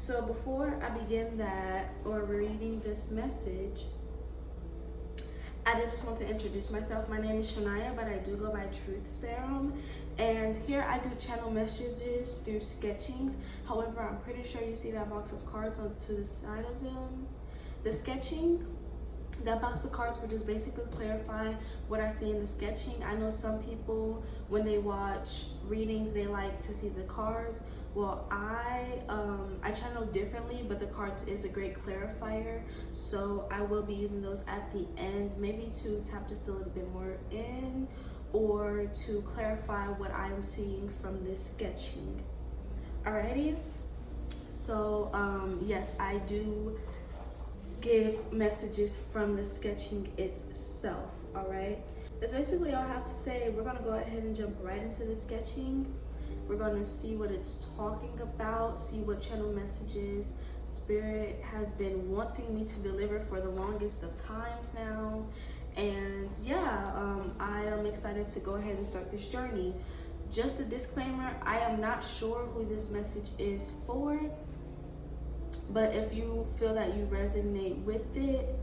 So before I begin that or reading this message, I did just want to introduce myself. My name is Shania, but I do go by TruthSerum. And here I do channel messages through sketchings. However, I'm pretty sure you see that box of cards on to the side of them. The sketching, that box of cards will just basically clarify what I see in the sketching. I know some people, when they watch readings, they like to see the cards. Well, I channel differently, but the cards is a great clarifier. So I will be using those at the end, maybe to tap just a little bit more in or to clarify what I am seeing from this sketching. Alrighty, so yes, I do give messages from the sketching itself. All right, that's basically all I have to say. We're gonna go ahead and jump right into the sketching. We're gonna see what it's talking about, see what channel messages Spirit has been wanting me to deliver for the longest of times now. And yeah, I am excited to go ahead and start this journey. Just a disclaimer, I am not sure who this message is for, but if you feel that you resonate with it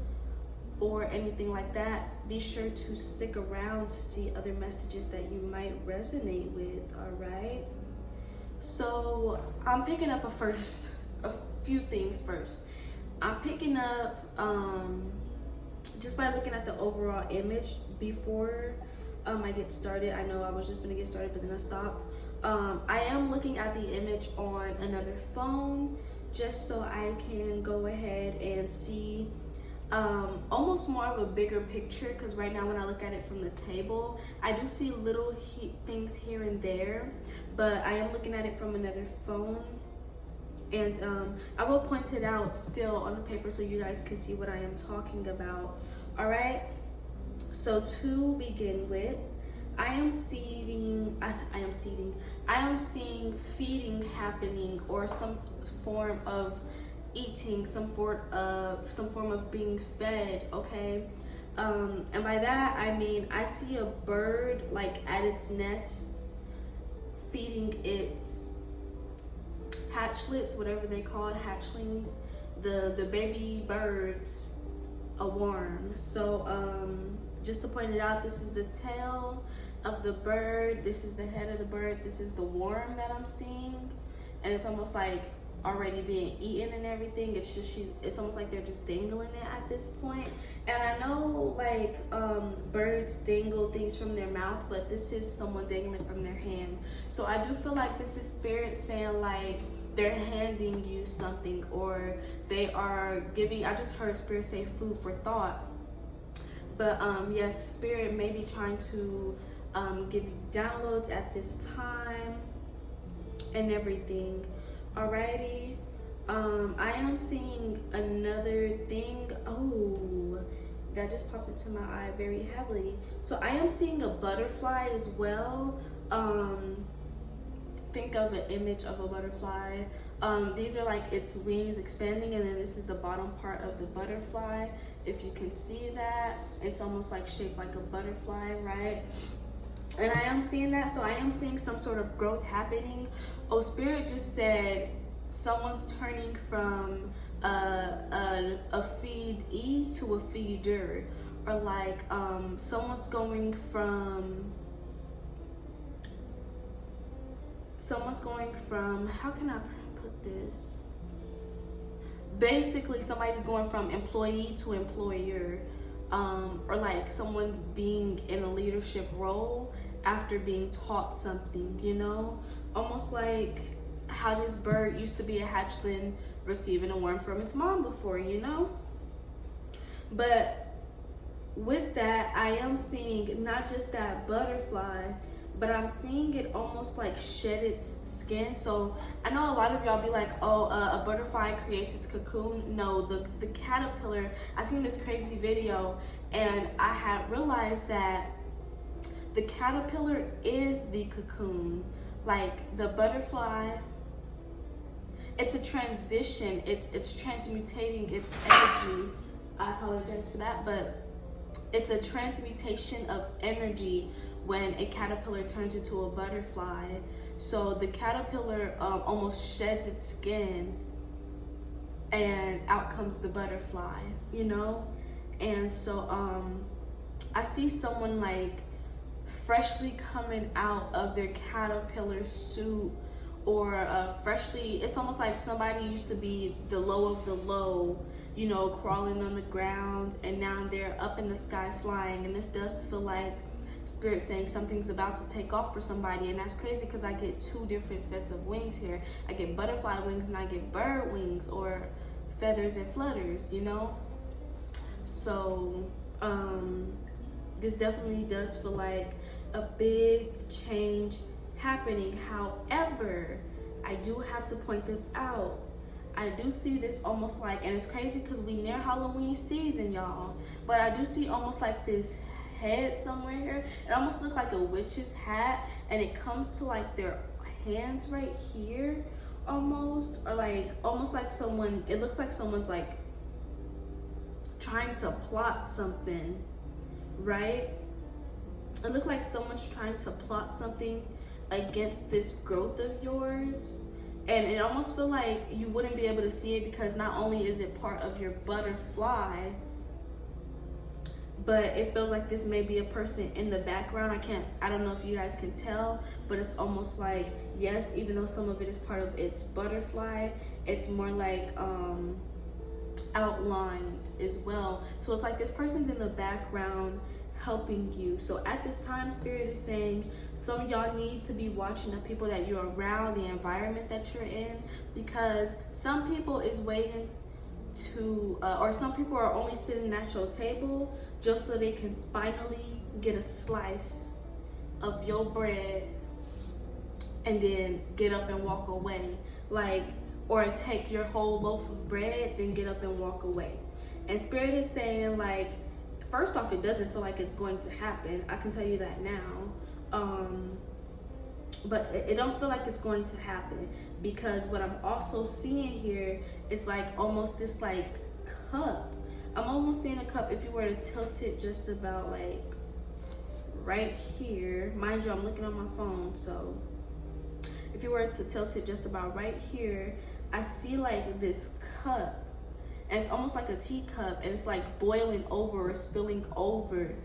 or anything like that, be sure to stick around to see other messages that you might resonate with. All right, so I'm picking up a few things first. I'm picking up just by looking at the overall image before I get started. I know I was just gonna get started, but then I stopped. I am looking at the image on another phone just so I can go ahead and see almost more of a bigger picture, because right now when I look at it from the table, I do see little things here and there, but I am looking at it from another phone. And I will point it out still on the paper so you guys can see what I am talking about. All right, so to begin with, I am seeing feeding happening, or some form of eating, some form of being fed. Okay, and by that I mean I see a bird like at its nest feeding its hatchlets, whatever they call it, hatchlings, the baby birds, a worm. So just to point it out, this is the tail of the bird, this is the head of the bird, this is the worm that I'm seeing, and it's almost like already being eaten and everything. It's almost like they're just dangling it at this point. And I know like birds dangle things from their mouth, but this is someone dangling from their hand. So I do feel like this is Spirit saying like they're handing you something, or they are giving, I just heard Spirit say food for thought. But yes, Spirit may be trying to give you downloads at this time and everything. Alrighty, I am seeing another thing. Oh, that just popped into my eye very heavily. So I am seeing a butterfly as well. Think of an image of a butterfly. These are like its wings expanding, and then this is the bottom part of the butterfly. If you can see that, it's almost like shaped like a butterfly, right? And I am seeing that, so I am seeing some sort of growth happening. Oh, Spirit just said someone's turning from a feedee to a feeder, or like someone's going from, how can I put this? Basically, somebody's going from employee to employer, or like someone being in a leadership role after being taught something, you know? Almost like how this bird used to be a hatchling receiving a worm from its mom before, you know? But with that, I am seeing not just that butterfly, but I'm seeing it almost like shed its skin. So I know a lot of y'all be like, oh, a butterfly creates its cocoon. No, the caterpillar, I seen this crazy video and I had realized that the caterpillar is the cocoon. Like the butterfly, it's a transition, it's transmutating its energy. I apologize for that, but it's a transmutation of energy when a caterpillar turns into a butterfly. So the caterpillar almost sheds its skin and out comes the butterfly, you know? And so I see someone like freshly coming out of their caterpillar suit, or freshly, it's almost like somebody used to be the low of the low, you know, crawling on the ground, and now they're up in the sky flying. And this does feel like Spirit saying something's about to take off for somebody. And that's crazy because I get two different sets of wings here. I get butterfly wings and I get bird wings, or feathers and flutters, you know? So this definitely does feel like a big change happening. However, I do have to point this out. I do see this almost like, and it's crazy because we near Halloween season, y'all, but I do see almost like this head somewhere here. It almost looks like a witch's hat, and it comes to like their hands right here almost, or like almost like someone, it looks like someone's like trying to plot something, right? It looks like someone's trying to plot something against this growth of yours. And it almost feel like you wouldn't be able to see it because not only is it part of your butterfly, but it feels like this may be a person in the background. I don't know if you guys can tell, but it's almost like, yes, even though some of it is part of its butterfly, it's more like outlined as well. So it's like this person's in the background helping you. So at this time, Spirit is saying some of y'all need to be watching the people that you're around, the environment that you're in, because some people is waiting to or some people are only sitting at your table just so they can finally get a slice of your bread and then get up and walk away, like, or take your whole loaf of bread, then get up and walk away. And Spirit is saying, like, first off, it doesn't feel like it's going to happen. I can tell you that now. But it don't feel like it's going to happen, because what I'm also seeing here is like almost this like cup. I'm almost seeing a cup. If you were to tilt it just about like right here, mind you, I'm looking on my phone, so if you were to tilt it just about right here, I see like this cup, and it's almost like a teacup, and it's like boiling over or spilling over.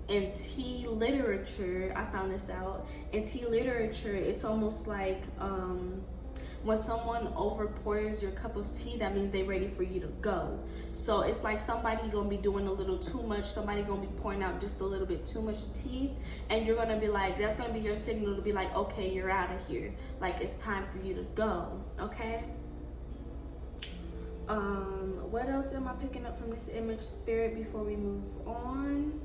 In tea literature, I found this out. In tea literature, it's almost like when someone over pours your cup of tea, that means they're ready for you to go. So it's like somebody gonna be doing a little too much, somebody gonna be pouring out just a little bit too much tea, and you're gonna be like, that's gonna be your signal to be like, okay, you're out of here. Like, it's time for you to go, okay? What else am I picking up from this image, Spirit, before we move on?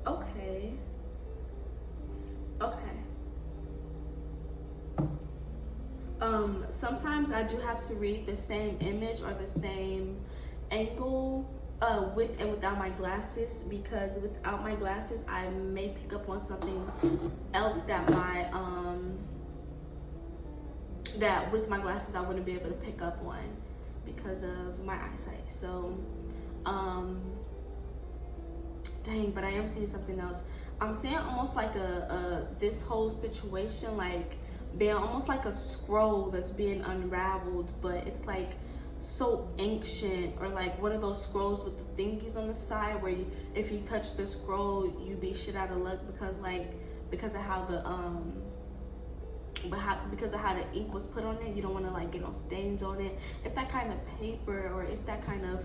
Okay. Sometimes I do have to read the same image or the same angle with and without my glasses, because without my glasses I may pick up on something else that that with my glasses I wouldn't be able to pick up on because of my eyesight. So dang, but I am seeing something else. I'm seeing almost like this whole situation like being almost like a scroll that's being unraveled, but it's like so ancient, or like one of those scrolls with the thingies on the side where you, if you touch the scroll you be shit out of luck, because of how the because of how the ink was put on it. You don't want to like get no stains on it. It's that kind of paper, or it's that kind of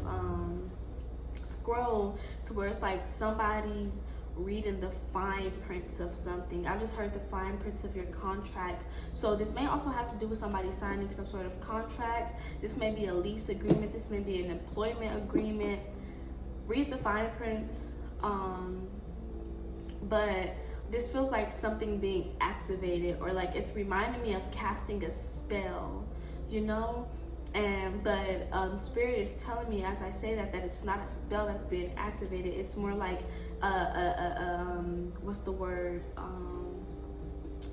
scroll to where it's like somebody's reading the fine prints of something. I just heard the fine prints of your contract. So this may also have to do with somebody signing some sort of contract. This may be a lease agreement. This may be an employment agreement. Read the fine prints. But this feels like something being activated, or like it's reminding me of casting a spell, you know? But Spirit is telling me as I say that it's not a spell that's being activated. It's more like what's the word?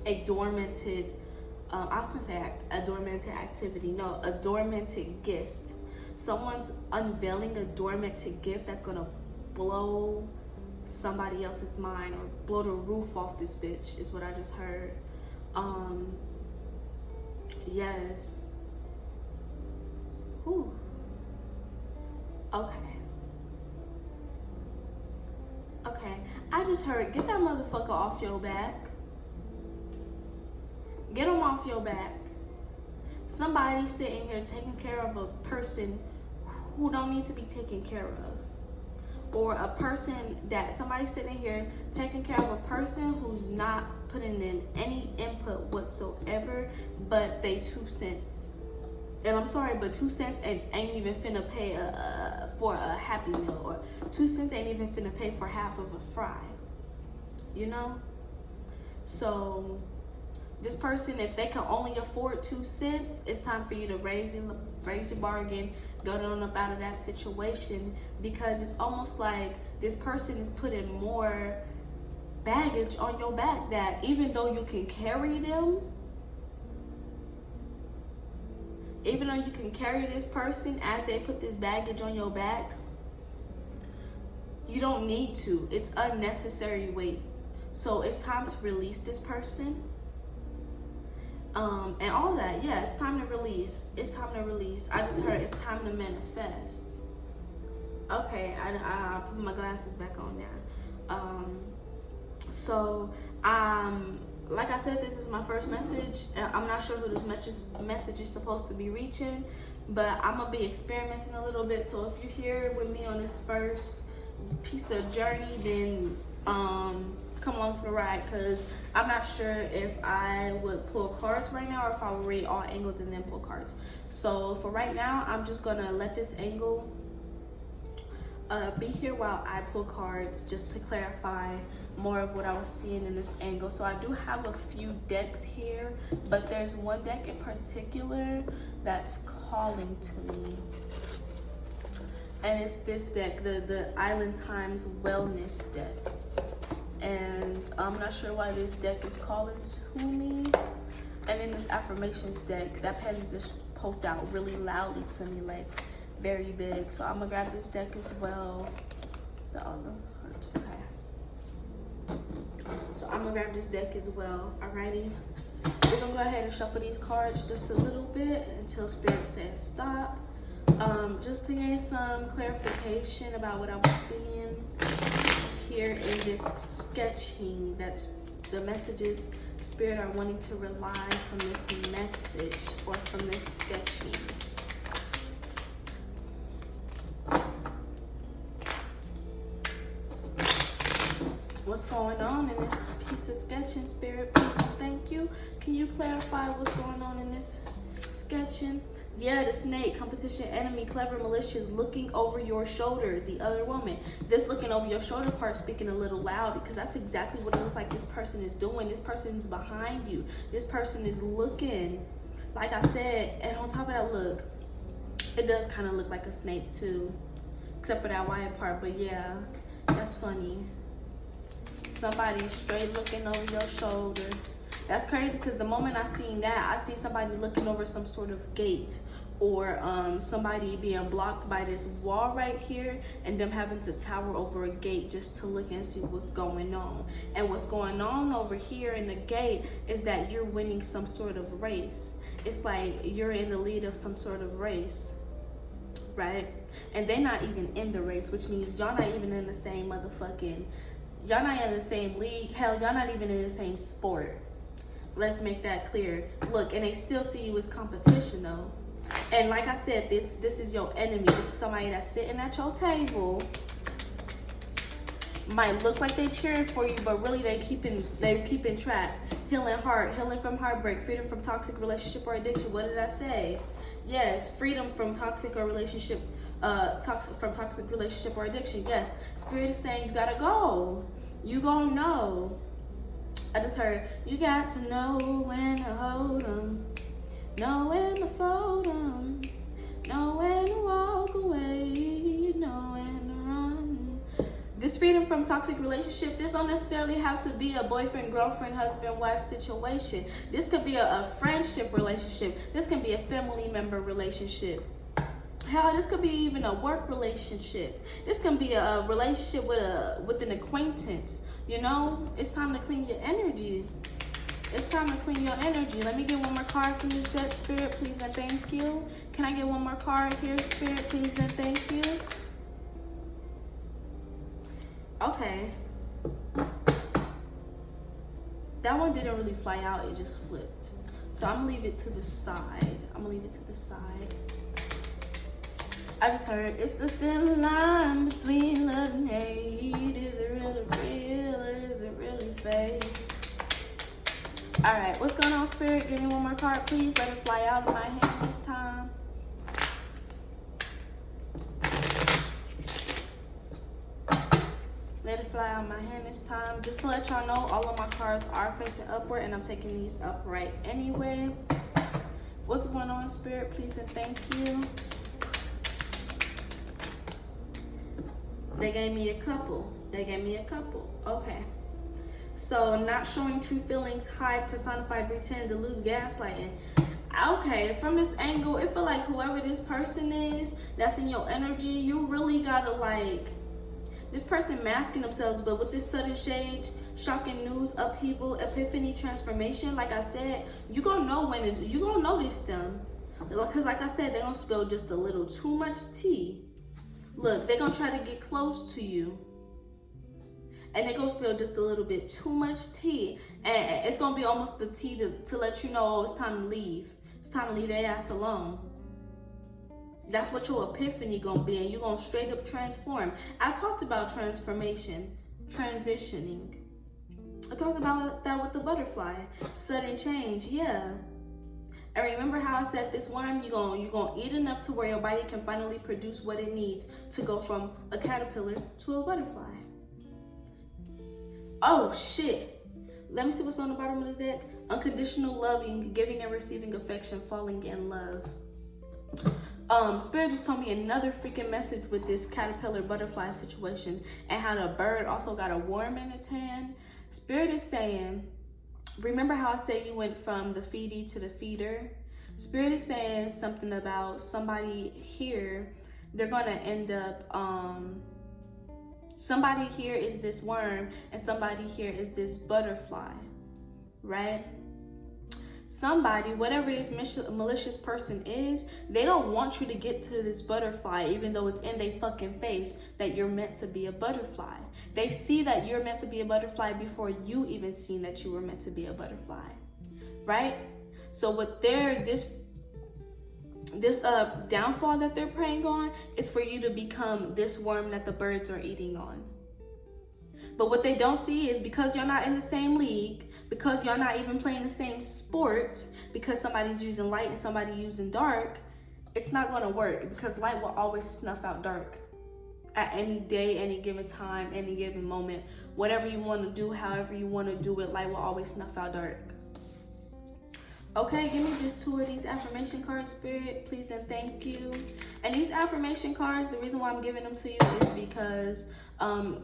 A dormanted, I was gonna say a dormanted activity. No, a dormanted gift. Someone's unveiling a dormanted gift that's gonna blow somebody else's mind, or blow the roof off this bitch, is what I just heard. Yes. Whew. Okay. Okay. I just heard, get that motherfucker off your back. Get him off your back. Somebody sitting here taking care of a person who don't need to be taken care of. Or a person that somebody's sitting here taking care of a person who's not putting in any input whatsoever but they 2 cents. And I'm sorry, but 2 cents ain't even finna pay for a Happy Meal, or 2 cents ain't even finna pay for half of a fry. You know? So this person, if they can only afford 2 cents, it's time for you to raise your bargain, go on up out of that situation, because it's almost like this person is putting more baggage on your back that even though you can carry them, even though you can carry this person as they put this baggage on your back, you don't need to. It's unnecessary weight. So it's time to release this person. And all that. Yeah, it's time to release. It's time to release. I just heard it's time to manifest. Okay, I put my glasses back on now. Like I said, this is my first message. I'm not sure who this message is supposed to be reaching, but I'm gonna be experimenting a little bit. So if you're here with me on this first piece of journey, then come along for the ride, because I'm not sure if I would pull cards right now or if I would read all angles and then pull cards. So for right now, I'm just gonna let this angle be here while I pull cards, just to clarify more of what I was seeing in this angle. So I do have a few decks here, but there's one deck in particular that's calling to me, and it's this deck, the Island Times Wellness deck. And I'm not sure why this deck is calling to me. And in this affirmations deck, that pen just poked out really loudly to me, like very big. So I'm gonna grab this deck as well. Is that all the cards? Okay. So I'm gonna grab this deck as well. Alrighty. We're gonna go ahead and shuffle these cards just a little bit until Spirit says stop. Just to gain some clarification about what I was seeing here in this sketching. That's the messages Spirit are wanting to rely from this message or from this sketching. What's going on in this piece of sketching, Spirit? Please and thank you. Can you clarify what's going on in this sketching? Yeah, the snake, competition, enemy, clever, malicious, looking over your shoulder, the other woman. This looking over your shoulder part speaking a little loud, because that's exactly what it looks like this person is doing. This person's behind you. This person is looking, like I said, and on top of that, look, it does kind of look like a snake too, except for that wide part, but yeah, that's funny. Somebody straight looking over your shoulder. That's crazy, because the moment I seen that, I see somebody looking over some sort of gate, or somebody being blocked by this wall right here, and them having to tower over a gate just to look and see what's going on. And what's going on over here in the gate is that you're winning some sort of race. It's like you're in the lead of some sort of race, right? And they're not even in the race, which means y'all not even in the same motherfucking, y'all not in the same league. Hell, y'all not even in the same sport. Let's make that clear. Look, and they still see you as competition though. And like I said, this is your enemy. This is somebody that's sitting at your table. Might look like they cheering for you, but really they're keeping track. Healing heart, healing from heartbreak, freedom from toxic relationship or addiction. What did I say? Yes, freedom from toxic or relationship, toxic relationship or addiction. Yes, Spirit is saying you gotta go. You gonna know. I just heard, you got to know when to hold 'em, know when to fold 'em, know when to walk away, know when to run. This freedom from toxic relationship, this don't necessarily have to be a boyfriend, girlfriend, husband, wife situation. This could be a friendship relationship. This can be a family member relationship. Hell, this could be even a work relationship. This can be a relationship with an acquaintance. You know, it's time to clean your energy. It's time to clean your energy. Let me get one more card from this deck, Spirit, please and thank you. Can I get one more card here, Spirit, please and thank you? Okay. That one didn't really fly out, it just flipped. So I'm gonna leave it to the side. I just heard it's a thin line between love and hate. Is it really real or is it really fake? All right, what's going on, Spirit? Give me one more card, please. Let it fly out of my hand this time. Let it fly out of my hand this time. Just to let y'all know, all of my cards are facing upward, and I'm taking these upright anyway. What's going on, Spirit? Please and thank you. They gave me a couple. Okay. So, not showing true feelings, hide, personify, pretend, delude, gaslighting. Okay, from this angle, it feel like whoever this person is that's in your energy, you really gotta like, this person masking themselves, but with this sudden change, shocking news, upheaval, epiphany, transformation, like I said, you gonna know when you gonna notice them. Because like I said, they're gonna spill just a little too much tea. Look, they're gonna try to get close to you, and they're gonna spill just a little bit too much tea, and it's gonna be almost the tea to let you know, oh, it's time to leave. It's time to leave their ass alone. That's what your epiphany gonna be, and you're gonna straight up transform. I talked about transformation, transitioning. I talked about that with the butterfly, sudden change, yeah. And remember how I said this worm, you're gonna eat enough to where your body can finally produce what it needs to go from a caterpillar to a butterfly. Oh shit. Let me see what's on the bottom of the deck. Unconditional loving, giving and receiving affection, falling in love. Spirit just told me another freaking message with this caterpillar butterfly situation, and how the bird also got a worm in its hand. Spirit is saying, remember how I said you went from the feedee to the feeder? Spirit is saying something about somebody here, they're gonna end up, somebody here is this worm and somebody here is this butterfly, right? Somebody, whatever this malicious person is, they don't want you to get to this butterfly, even though it's in their fucking face that you're meant to be a butterfly. They see that you're meant to be a butterfly before you even seen that you were meant to be a butterfly, right? So with this downfall that they're preying on is for you to become this worm that the birds are eating on. But what they don't see is, because you're not in the same league, because you're not even playing the same sport, because somebody's using light and somebody using dark, it's not going to work, because light will always snuff out dark at any day, any given time, any given moment. Whatever you want to do, however you want to do it, light will always snuff out dark. Okay, give me just 2 of these affirmation cards, Spirit, please and thank you. And these affirmation cards, the reason why I'm giving them to you is because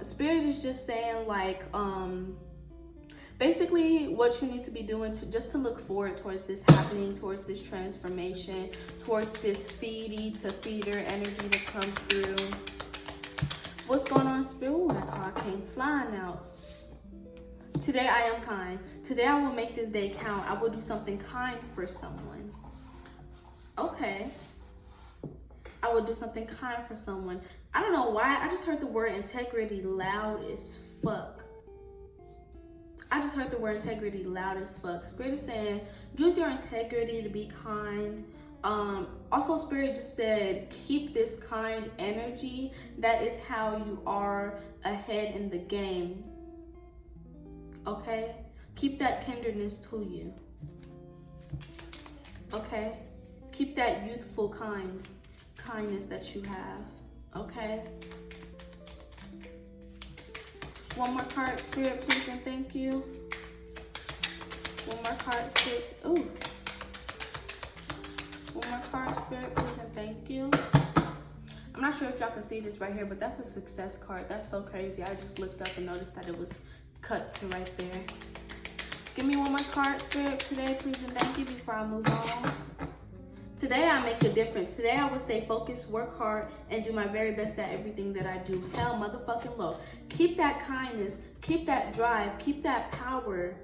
Spirit is just saying, like, basically what you need to be doing to look forward towards this happening, towards this transformation, towards this feedee to feeder energy to come through. What's going on, Spirit? Ooh, that card came flying out. Today I am kind. Today I will make this day count. I will do something kind for someone. Okay. I will do something kind for someone. I don't know why. I just heard the word integrity loud as fuck. Spirit is saying, use your integrity to be kind. Also, Spirit just said, keep this kind energy. That is how you are ahead in the game. Okay? Keep that tenderness to you. Okay? Keep that youthful kindness that you have. Okay? One more card, Spirit, please and thank you. One more card, Spirit. Ooh. One more card, Spirit, please and thank you. I'm not sure if y'all can see this right here, but that's a success card. That's so crazy. I just looked up and noticed that it was cut to right there. Give me one more card, Spirit, today, please and thank you, before I move on. Today I make a difference. Today I will stay focused, work hard, and do my very best at everything that I do. Hell motherfucking low. Keep that kindness, keep that drive, keep that power,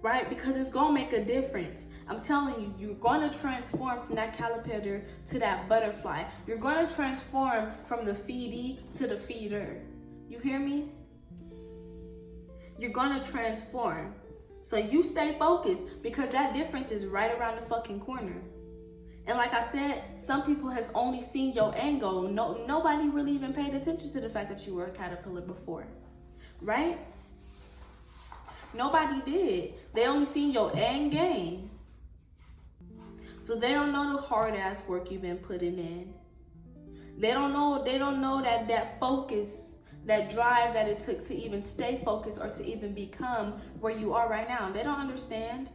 right? Because it's gonna make a difference. I'm telling you, you're gonna transform from that caterpillar to that butterfly. You're gonna transform from the feedee to the feeder. You hear me? You're gonna transform. So you stay focused, because that difference is right around the fucking corner. And like I said, some people has only seen your end goal. Nobody really even paid attention to the fact that you were a caterpillar before, right? Nobody did. They only seen your end game. So they don't know the hard ass work you've been putting in. They don't know that focus, that drive that it took to even stay focused or to even become where you are right now. They don't understand.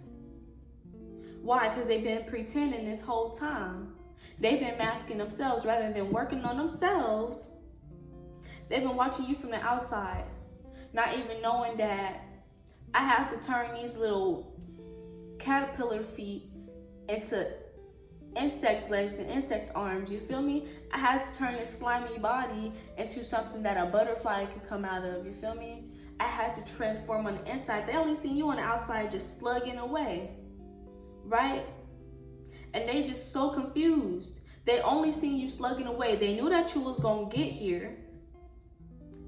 Why? Because they've been pretending this whole time. They've been masking themselves rather than working on themselves. They've been watching you from the outside, not even knowing that I had to turn these little caterpillar feet into insect legs and insect arms. You feel me? I had to turn this slimy body into something that a butterfly could come out of. You feel me? I had to transform on the inside. They only seen you on the outside just slugging away, right? And they just so confused. They only seen you slugging away. They knew that you was gonna get here,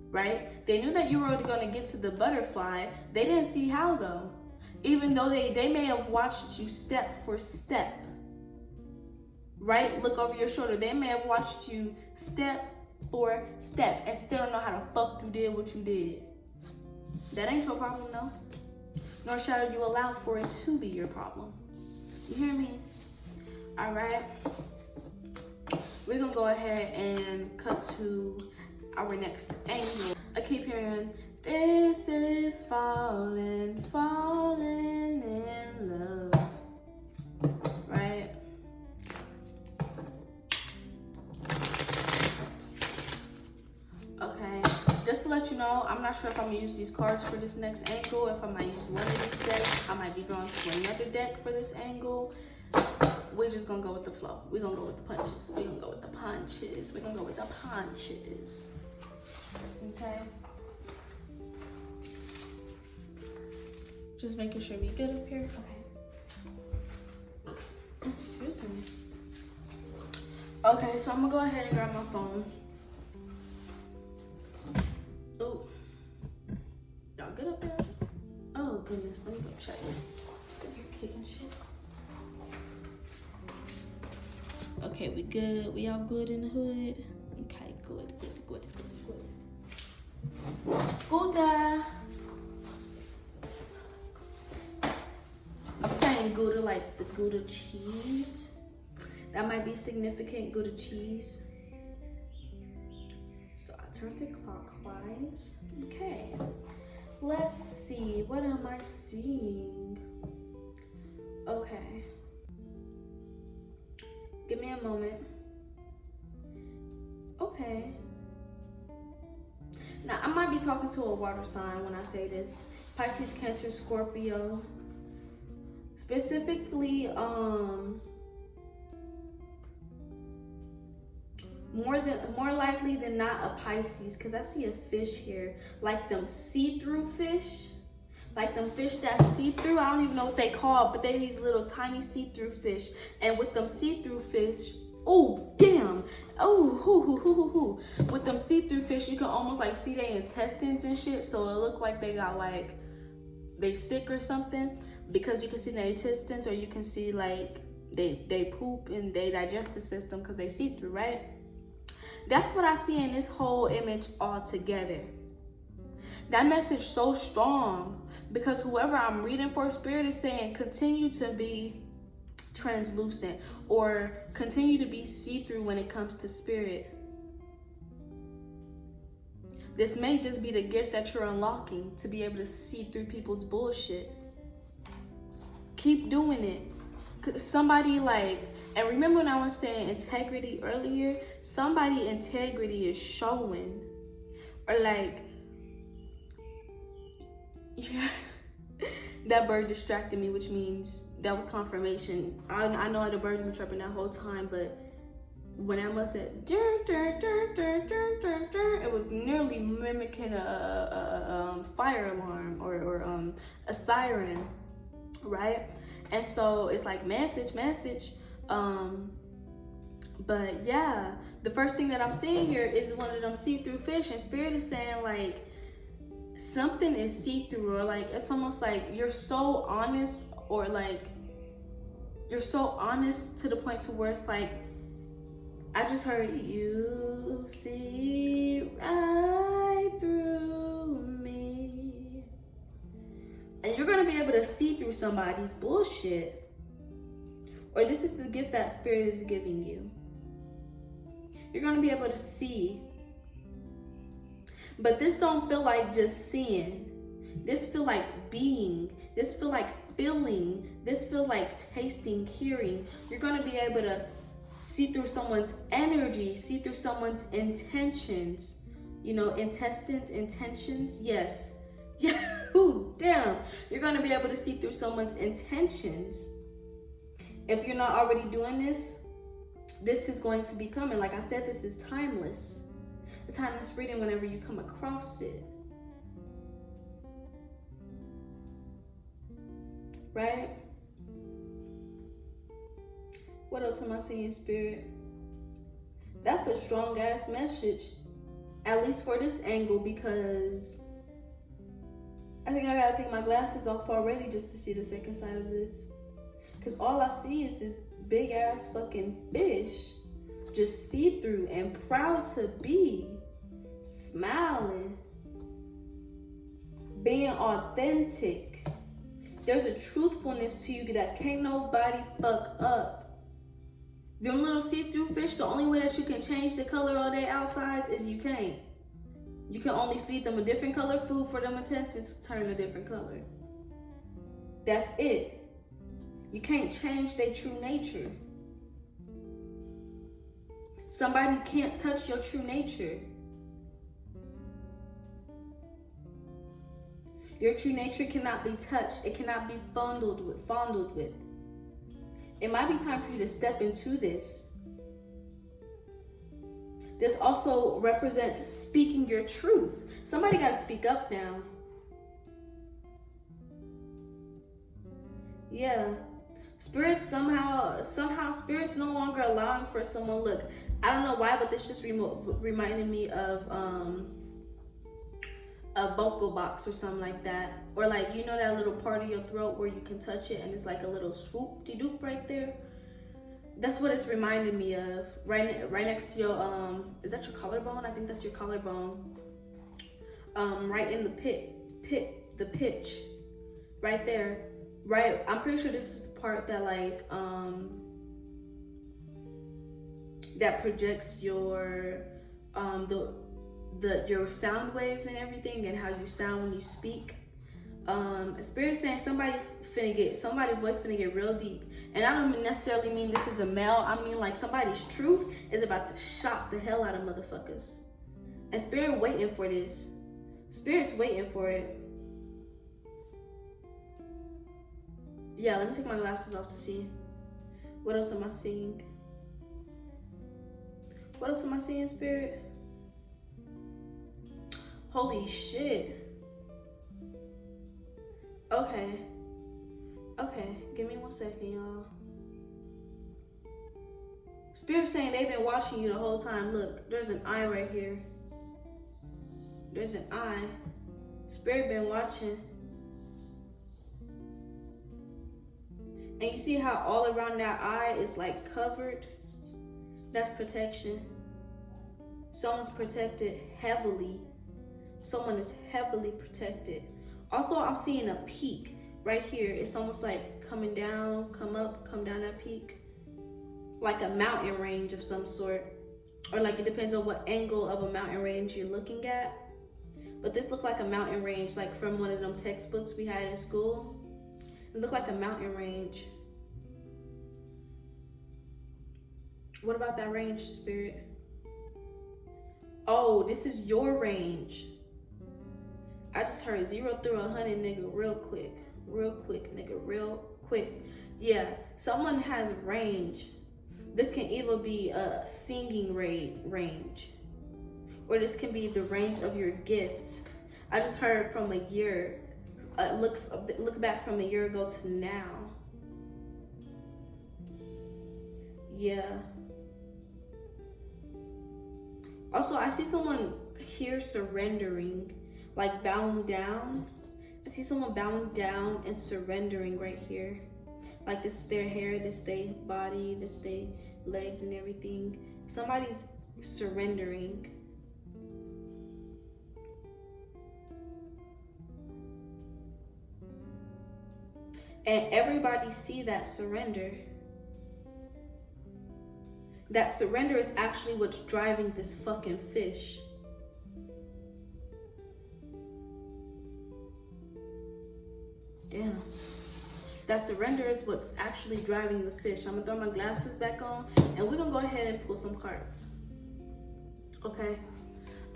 right? They knew that you were going to get to the butterfly. They didn't see how though. Even though they may have watched you step for step, right? Look over your shoulder. They may have watched you step for step and still don't know how the fuck you did what you did. That ain't your problem though. Nor shall you allow for it to be your problem. You hear me? All right. We're going to go ahead and cut to our next angle. I keep hearing, this is falling in love, right? Okay, just to let you know, I'm not sure if I'm gonna use these cards for this next angle. If I might use one of these decks, I might be drawn to another deck for this angle. We're just gonna go with the flow. We're gonna go with the punches. We're gonna go with the punches. We're gonna go with the punches. Okay. Just making sure we good up here. Okay. Excuse me. Okay, so I'm gonna go ahead and grab my phone. Oh, y'all good up there? Oh goodness, let me go check. Is it your kid and shit? Okay, we good. We all good in the hood. Okay, good. Good. I'm saying Gouda like the Gouda cheese. That might be significant, Gouda cheese. So I turned it clockwise. Okay. Let's see. What am I seeing? Okay. Give me a moment. Okay. Now, I might be talking to a water sign when I say this. Pisces, Cancer, Scorpio. Specifically, more likely than not a Pisces, because I see a fish here. Like them see-through fish. Like them fish that see-through. I don't even know what they call, but they these little tiny see-through fish. And with them see-through fish, oh damn, oh with them see-through fish, you can almost like see their intestines and shit. So it look like they got like they sick or something, because you can see their intestines, or you can see like they poop and they digestive system because they see-through, right? That's what I see in this whole image all together. That message so strong, because whoever I'm reading for, Spirit is saying continue to be translucent or continue to be see-through when it comes to spirit. This may just be the gift that you're unlocking, to be able to see through people's bullshit. Keep doing it. Somebody like, and remember when I was saying integrity earlier, somebody integrity is showing. Or like, yeah, that bird distracted me, which means that was confirmation. I know the birds been chirping that whole time, but when Emma said it was nearly mimicking a fire alarm or a siren. right? And so it's like message. But yeah, the first thing that I'm seeing here is one of them see-through fish, and Spirit is saying like something is see-through, or like it's almost like you're so honest, or like you're so honest to the point to where it's like, I just heard you see right through me. And you're gonna be able to see through somebody's bullshit. Or this is the gift that Spirit is giving you. You're gonna be able to see. But this don't feel like just seeing. This feel like being. This feel like feeling. This feel like tasting, hearing. You're gonna be able to see through someone's energy, see through someone's intentions. You know, intentions. Yes. Yeah. Ooh, damn. You're gonna be able to see through someone's intentions. If you're not already doing this, this is going to be coming. Like I said, this is timeless. A timeless reading whenever you come across it. Right? What else am I seeing, Spirit? That's a strong ass message. At least for this angle, because I think I gotta take my glasses off already just to see the second side of this. Because all I see is this big ass fucking fish, just see-through and proud to be, smiling, being authentic. There's a truthfulness to you that can't nobody fuck up. Them little see-through fish, the only way that you can change the color of their outsides is you can't. You can only feed them a different color food for them intestines to turn a different color. That's it. You can't change their true nature. Somebody can't touch your true nature. Your true nature cannot be touched. It cannot be fondled with. It might be time for you to step into this. This also represents speaking your truth. Somebody got to speak up now. Yeah. Spirits somehow Spirit's no longer allowing for someone. Look, I don't know why, but this just reminded me of a vocal box or something like that. Or like, you know that little part of your throat where you can touch it and it's like a little swoop-de-doop right there? That's what it's reminding me of. Right next to your, is that your collarbone? I think that's your collarbone. Right in the pitch, right there. Right, I'm pretty sure this is the part that like, that projects your, your sound waves and everything, and how you sound when you speak. Spirit is saying somebody's voice finna get real deep. And I don't necessarily mean this is a male. I mean like somebody's truth is about to shock the hell out of motherfuckers. And Spirit waiting for this. Spirit's waiting for it. Yeah, let me take my glasses off to see. What else am I seeing? What else am I seeing, Spirit? Holy shit. Okay, give me 1 second, y'all. Spirit saying they've been watching you the whole time. Look, there's an eye right here. There's an eye. Spirit been watching. And you see how all around that eye is like covered? That's protection. Someone's protected heavily. Someone is heavily protected. Also, I'm seeing a peak right here. It's almost like coming down, come up, come down that peak. Like a mountain range of some sort. Or like it depends on what angle of a mountain range you're looking at. But this looked like a mountain range, like from one of them textbooks we had in school. It looked like a mountain range. What about that range, Spirit? Oh, this is your range. I just heard 0 through 100, nigga, real quick. Real quick, nigga, real quick. Yeah, someone has range. This can either be a singing range, or this can be the range of your gifts. I just heard from a year look back from a year ago to now. Yeah. Also, I see someone here surrendering, like bowing down. I see someone bowing down and surrendering right here. Like this is their hair, this their body, this their legs and everything. Somebody's surrendering. And everybody see that surrender. That surrender is actually what's driving this fucking fish. Damn. That surrender is what's actually driving the fish. I'm gonna throw my glasses back on and we're gonna go ahead and pull some cards. Okay.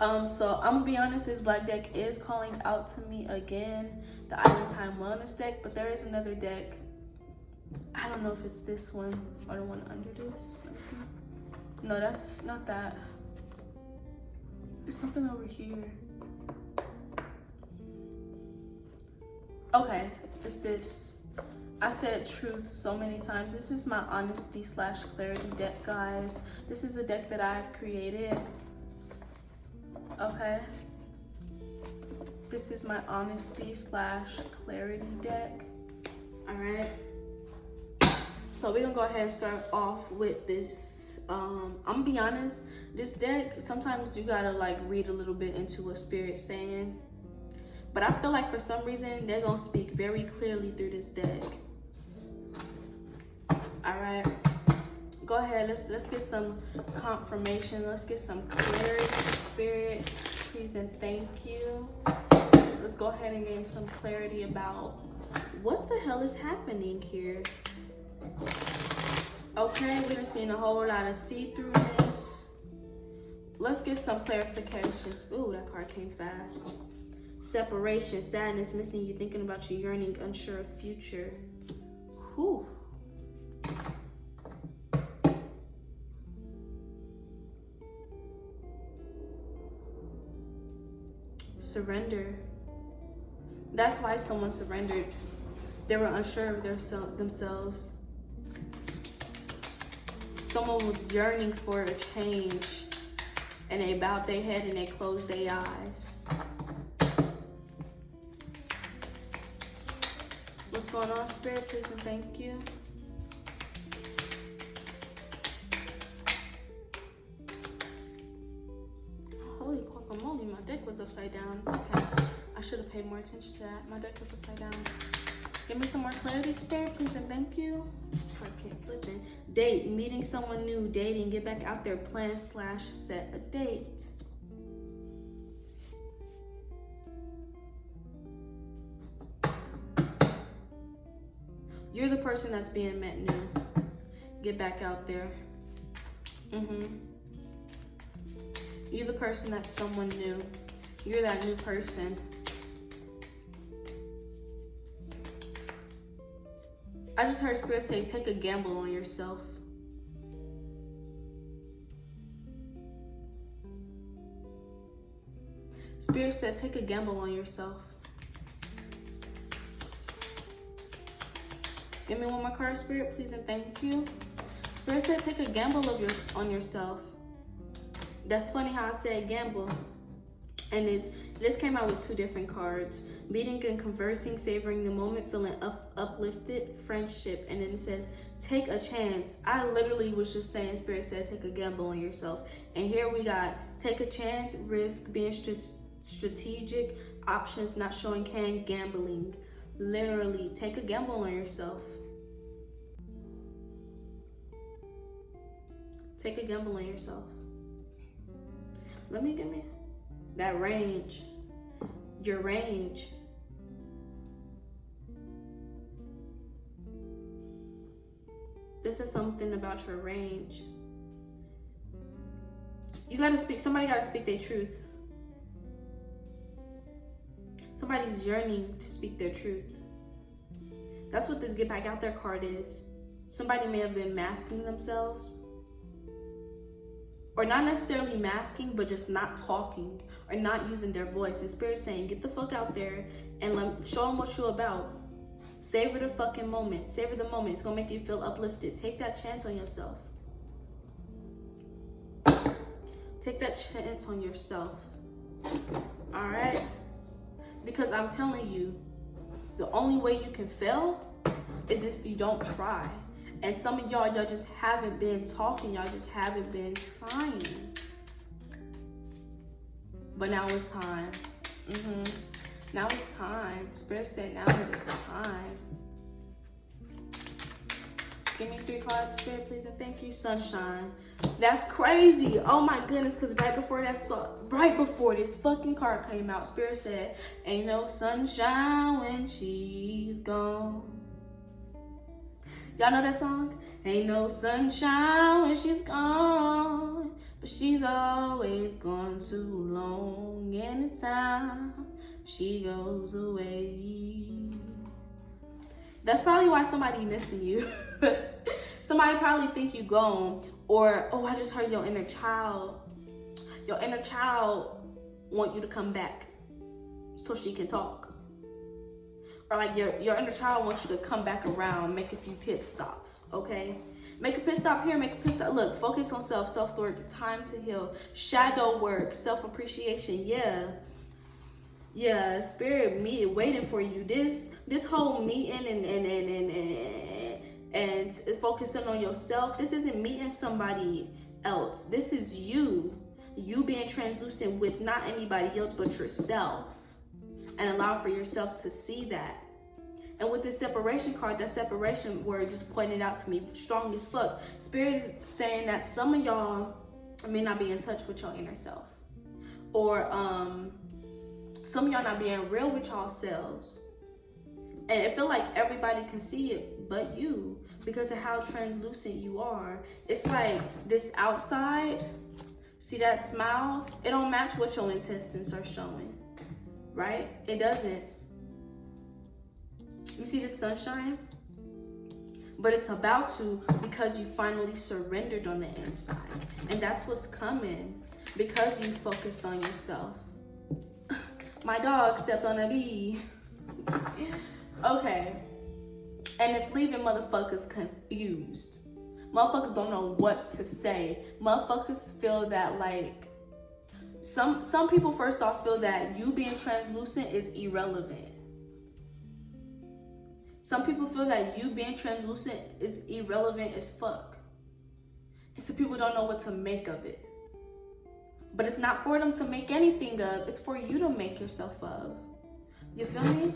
So I'm gonna be honest, this black deck is calling out to me again, the Island Time Wellness deck, but there is another deck. I don't know if it's this one or the one under this. Let me see. No, that's not that. It's something over here. Okay, it's this. I said truth so many times. This is my honesty / clarity deck, guys. This is a deck that I've created. Okay. This is my honesty / clarity deck. All right. So we're gonna go ahead and start off with this. I'm gonna be honest, this deck, sometimes you gotta like read a little bit into what Spirit's saying. But I feel like for some reason, they're gonna speak very clearly through this deck. All right, go ahead, let's get some confirmation. Let's get some clarity, Spirit, please and thank you. Let's go ahead and gain some clarity about what the hell is happening here. Okay, we're seeing a whole lot of see-throughness. Let's get some clarifications. Ooh, that card came fast. Separation, sadness, missing you, thinking about you, yearning, unsure of future. Whew. Surrender. That's why someone surrendered. They were unsure of themselves. Someone was yearning for a change and they bowed their head and they closed their eyes. What's going on, Spirit? Please and thank you. Holy guacamole, my deck was upside down. Okay, I should have paid more attention to that. My deck was upside down. Give me some more clarity, Spirit, please and thank you. I can't flip it. Date, meeting someone new, dating, get back out there, plan / set a date. You're the person that's being met new. Get back out there. You're the person that's someone new. You're that new person. I just heard Spirit say, take a gamble on yourself. Spirit said, take a gamble on yourself. Give me one more card, Spirit, please and thank you. Spirit said, take a gamble on yourself. That's funny how I said gamble. And this came out with two different cards. Meeting and conversing, savoring the moment, feeling uplifted, friendship. And then it says, take a chance. I literally was just saying, Spirit said, take a gamble on yourself. And here we got, take a chance, risk, being strategic, options, not showing hand, gambling. Literally, take a gamble on yourself. Take a gamble on yourself. Let me give me that range. Your range. This is something about your range. You gotta speak, somebody gotta speak their truth. Somebody's yearning to speak their truth. That's what this get back out there card is. Somebody may have been masking themselves. Or not necessarily masking, but just not talking or not using their voice. And Spirit saying, get the fuck out there and show them what you're about. Savor the fucking moment. Savor the moment. It's gonna make you feel uplifted. Take that chance on yourself. Take that chance on yourself. All right? Because I'm telling you, the only way you can fail is if you don't try. And some of y'all just haven't been talking. Y'all just haven't been trying. But now it's time. Now it's time. Spirit said now it is time. Give me 3 cards, Spirit, please, and thank you. Sunshine. That's crazy. Oh my goodness, because right before this fucking card came out, Spirit said, ain't no sunshine when she's gone. Y'all know that song? Ain't no sunshine when she's gone, but she's always gone too long. Anytime she goes away. That's probably why somebody missing you. Somebody probably think you gone, or oh, I just heard your inner child. Your inner child want you to come back so she can talk. Or like your inner child wants you to come back around, make a few pit stops, okay? Make a pit stop here, make a pit stop. Look, focus on self-work, time to heal, shadow work, self-appreciation. Yeah, Spirit waiting for you. This whole meeting and focusing on yourself, this isn't meeting somebody else. This is you being translucent with not anybody else but yourself, and allow for yourself to see that. And with this separation card, that separation word just pointed out to me strong as fuck. Spirit is saying that some of y'all may not be in touch with your inner self, or some of y'all not being real with y'all selves. And it feel like everybody can see it but you, because of how translucent you are. It's like this outside, see that smile? It don't match what your intestines are showing, right? It doesn't. You see the sunshine? But it's about to, because you finally surrendered on the inside. And that's what's coming, because you focused on yourself. My dog stepped on a bee. Okay. And it's leaving motherfuckers confused. Motherfuckers don't know what to say. Motherfuckers feel that like, some people first off feel that you being translucent is irrelevant. Some people feel that you being translucent is irrelevant as fuck. And some people don't know what to make of it. But it's not for them to make anything of. It's for you to make yourself of. You feel me?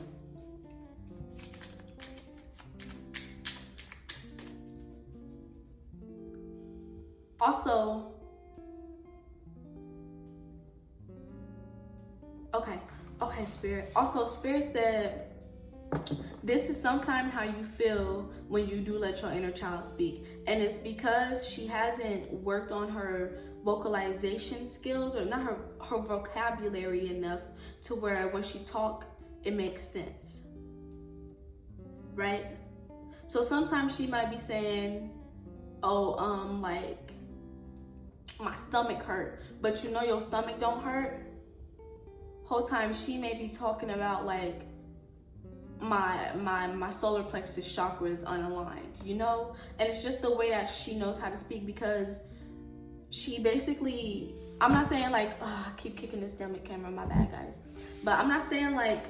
Also, okay, Spirit. Also, Spirit said, this is sometimes how you feel when you do let your inner child speak. And it's because she hasn't worked on her vocalization skills, or not her vocabulary enough to where when she talk, it makes sense. Right? So sometimes she might be saying, oh, like, my stomach hurt. But you know your stomach don't hurt. Whole time she may be talking about like, my solar plexus chakra is unaligned, you know? And it's just the way that she knows how to speak, because she basically, I'm not saying like, oh, I keep kicking this damn camera, my bad guys. But I'm not saying like,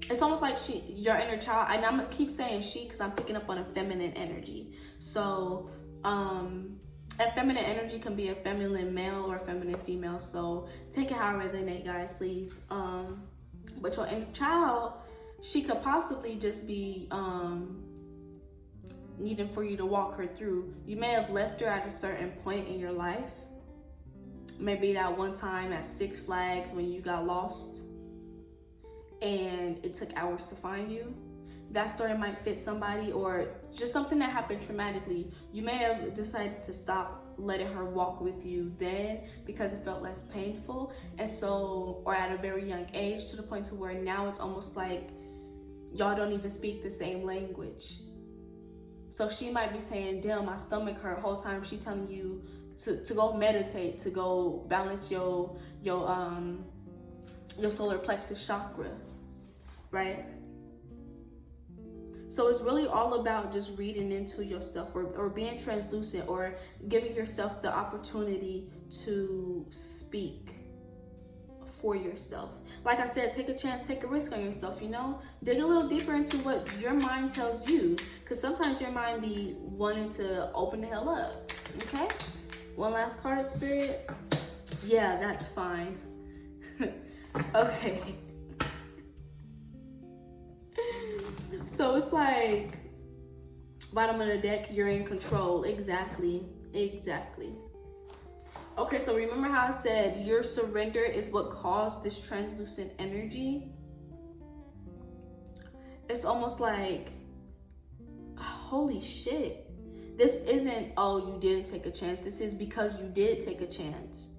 it's almost like your inner child, and I'm gonna keep saying she because I'm picking up on a feminine energy. So, and feminine energy can be a feminine male or a feminine female. So take it how it resonate, guys, please. But your inner child, she could possibly just be needing for you to walk her through. You may have left her at a certain point in your life. Maybe that one time at Six Flags when you got lost and it took hours to find you. That story might fit somebody, or just something that happened traumatically. You may have decided to stop letting her walk with you then because it felt less painful. And so, or at a very young age, to the point to where now it's almost like y'all don't even speak the same language. So she might be saying, damn, my stomach hurt. Whole time she telling you to go meditate, to go balance your your solar plexus chakra, right? So it's really all about just reading into yourself, or being translucent, or giving yourself the opportunity to speak for yourself. Like I said, take a chance, take a risk on yourself, you know? Dig a little deeper into what your mind tells you, because sometimes your mind be wanting to open the hell up, okay? One last card, Spirit. Yeah, that's fine. Okay. So it's like, bottom of the deck, you're in control. Exactly. Okay, so remember how I said your surrender is what caused this translucent energy? It's almost like, holy shit. This isn't, oh, you didn't take a chance. This is because you did take a chance.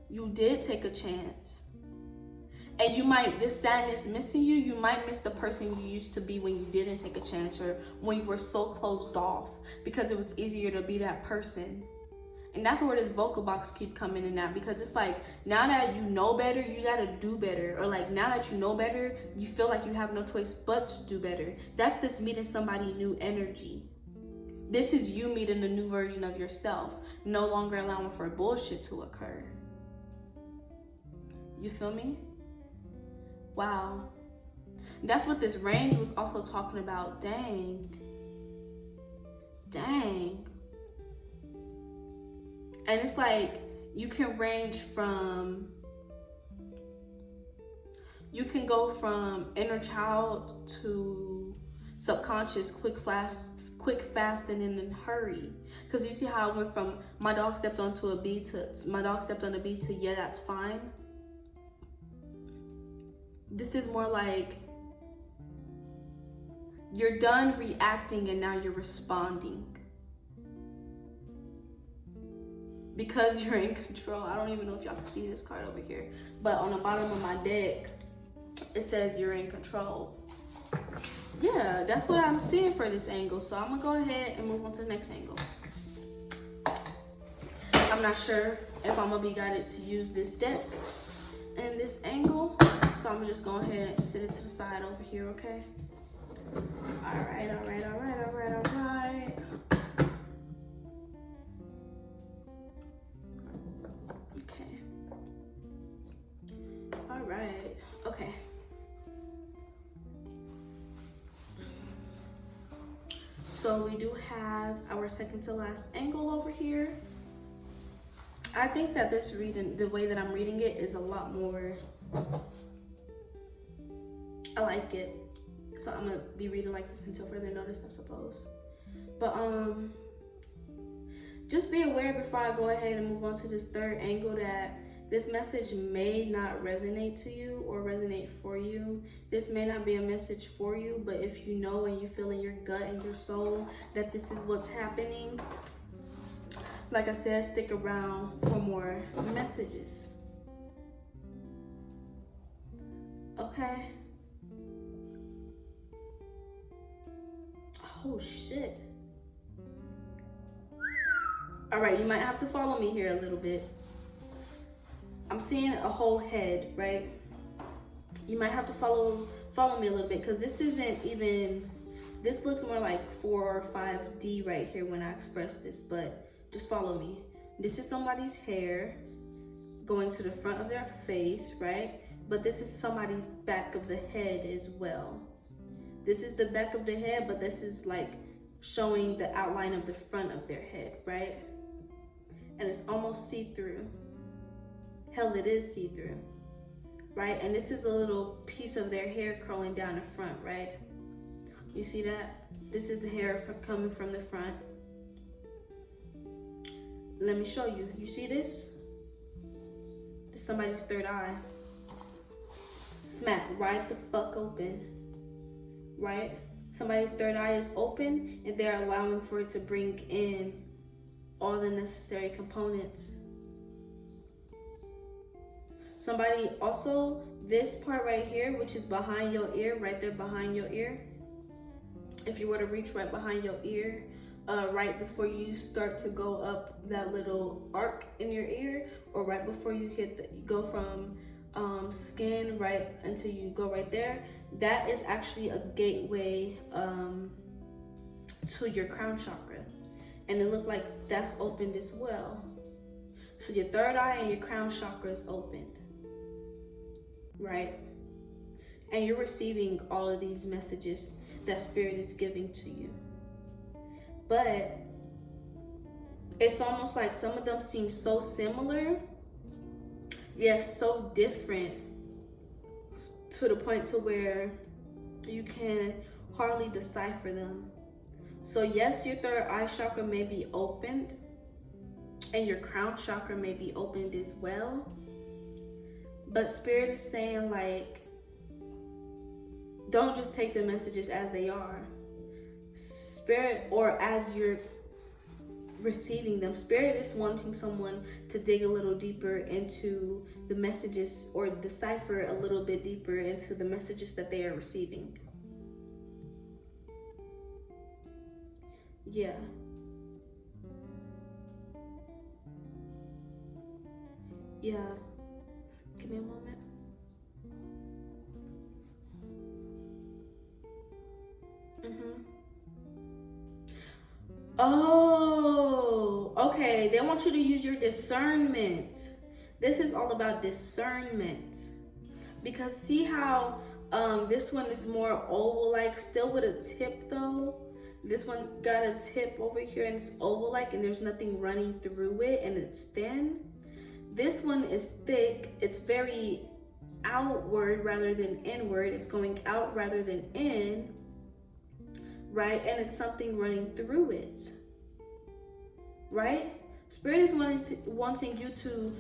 You did take a chance. And you might, this sadness missing you, you might miss the person you used to be when you didn't take a chance, or when you were so closed off, because it was easier to be that person. And that's where this vocal box keep coming in at, because it's like, now that you know better, you gotta do better. Or like, now that you know better, you feel like you have no choice but to do better. That's this meeting somebody new energy. This is you meeting a new version of yourself, no longer allowing for bullshit to occur. You feel me? Wow. That's what this range was also talking about. Dang. And it's like, you can range from, you can go from inner child to subconscious, quick, fast, and in a hurry. Because you see how I went from my dog stepped onto a bee to my dog stepped on a bee to yeah, that's fine. This is more like, you're done reacting and now you're responding. Because you're in control. I don't even know if y'all can see this card over here, but on the bottom of my deck, it says you're in control. Yeah, that's what I'm seeing for this angle. So I'm gonna go ahead and move on to the next angle. I'm not sure if I'm gonna be guided to use this deck in this angle, so I'm just going ahead and sit it to the side over here, okay? All right. Okay. All right. Okay. So we do have our second to last angle over here. I think that this reading, the way that I'm reading it, is a lot more, I like it. So I'm gonna be reading like this until further notice, I suppose. But just be aware before I go ahead and move on to this third angle that this message may not resonate to you or resonate for you. This may not be a message for you, but if you know and you feel in your gut and your soul that this is what's happening, like I said, stick around for more messages. Okay? Oh shit. All right, you might have to follow me here a little bit. I'm seeing a whole head, right? You might have to follow me a little bit, because this isn't even, this looks more like 4 or 5D right here when I express this, but just follow me. This is somebody's hair going to the front of their face, right? But this is somebody's back of the head as well. This is the back of the head, but this is like showing the outline of the front of their head, right? And it's almost see-through. Hell, it is see-through, right? And this is a little piece of their hair curling down the front, right? You see that? This is the hair coming from the front. Let me show you. You see this? This is somebody's third eye. Smack right the fuck open, right? Somebody's third eye is open, and they're allowing for it to bring in all the necessary components. Somebody also, this part right here, which is behind your ear, right there behind your ear, if you were to reach right behind your ear, right before you start to go up that little arc in your ear, or right before you go from skin right until you go right there. That is actually a gateway to your crown chakra, and it looked like that's opened as well. So your third eye and your crown chakra is opened, right? And you're receiving all of these messages that Spirit is giving to you. But it's almost like some of them seem so similar, yet so different, to the point to where you can hardly decipher them. So yes, your third eye chakra may be opened, and your crown chakra may be opened as well. But Spirit is saying, like, don't just take the messages as they are. Spirit, or as you're receiving them, Spirit is wanting someone to dig a little deeper into the messages, or decipher a little bit deeper into the messages that they are receiving. Yeah. Yeah. Give me a moment. Oh, okay. They want you to use your discernment. This is all about discernment. Because see how this one is more oval-like, still with a tip though. This one got a tip over here and it's oval-like, and there's nothing running through it, and it's thin. This one is thick. It's very outward rather than inward. It's going out rather than in, right? And it's something running through it, right? Spirit is wanting you to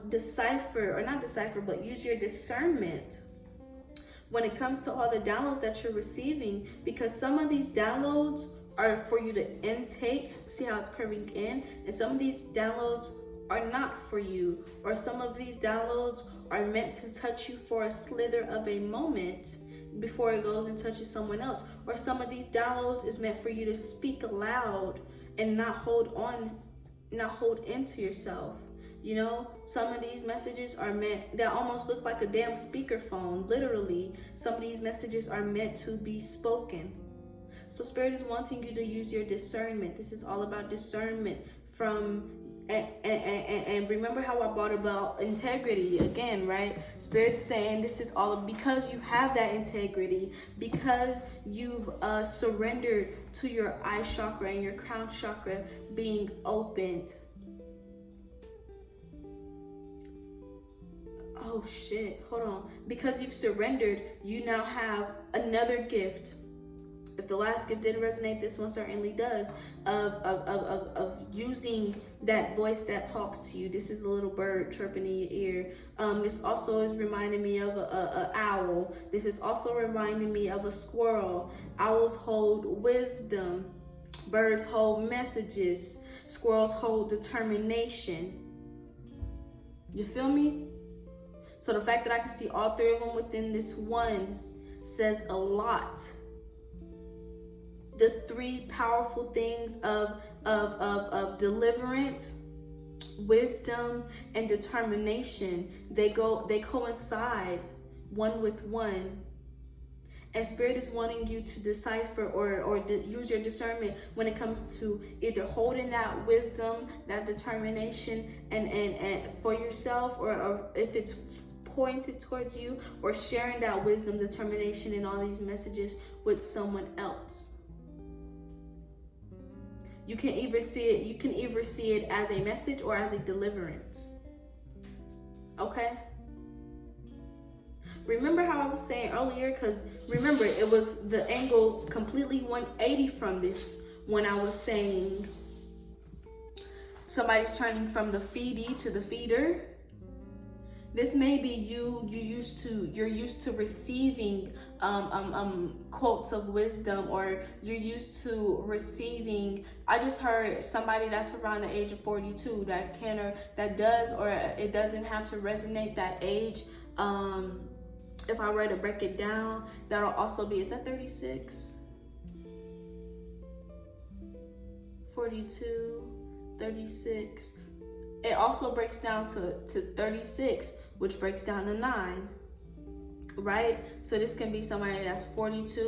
decipher, or not decipher, but use your discernment when it comes to all the downloads that you're receiving, because some of these downloads are for you to intake. See how it's curving in? And some of these downloads are not for you, or some of these downloads are meant to touch you for a slither of a moment before it goes and touches someone else, or some of these downloads is meant for you to speak aloud and not hold into yourself. You know, some of these messages are meant, that almost look like a damn speakerphone, literally. Some of these messages are meant to be spoken. So Spirit is wanting you to use your discernment. This is all about discernment from, and remember how I brought about integrity again, right? Spirit's saying this is all because you have that integrity, because you've surrendered to your eye chakra and your crown chakra being opened. Oh shit, hold on. Because you've surrendered, you now have another gift. If the last gift didn't resonate, this one certainly does, of using that voice that talks to you. This is a little bird chirping in your ear. This also is reminding me of a owl. This is also reminding me of a squirrel. Owls hold wisdom. Birds hold messages. Squirrels hold determination. You feel me? So the fact that I can see all three of them within this one says a lot. The three powerful things of deliverance, wisdom, and determination, they coincide one with one. And Spirit is wanting you to decipher or use your discernment when it comes to either holding that wisdom, that determination, and for yourself, or if it's pointed towards you, or sharing that wisdom, determination, and all these messages with someone else. You can either see it as a message or as a deliverance. Okay? Remember how I was saying earlier, because remember, it was the angle completely 180 from this when I was saying somebody's turning from the feedee to the feeder. This may be you're used to receiving quotes of wisdom, or you're used to receiving. I just heard somebody that's around the age of 42 that can, or that does, or it doesn't have to resonate that age. If I were to break it down, that'll also be, is that 36? 42, 36. It also breaks down to 36, which breaks down to 9, right? So this can be somebody that's 42.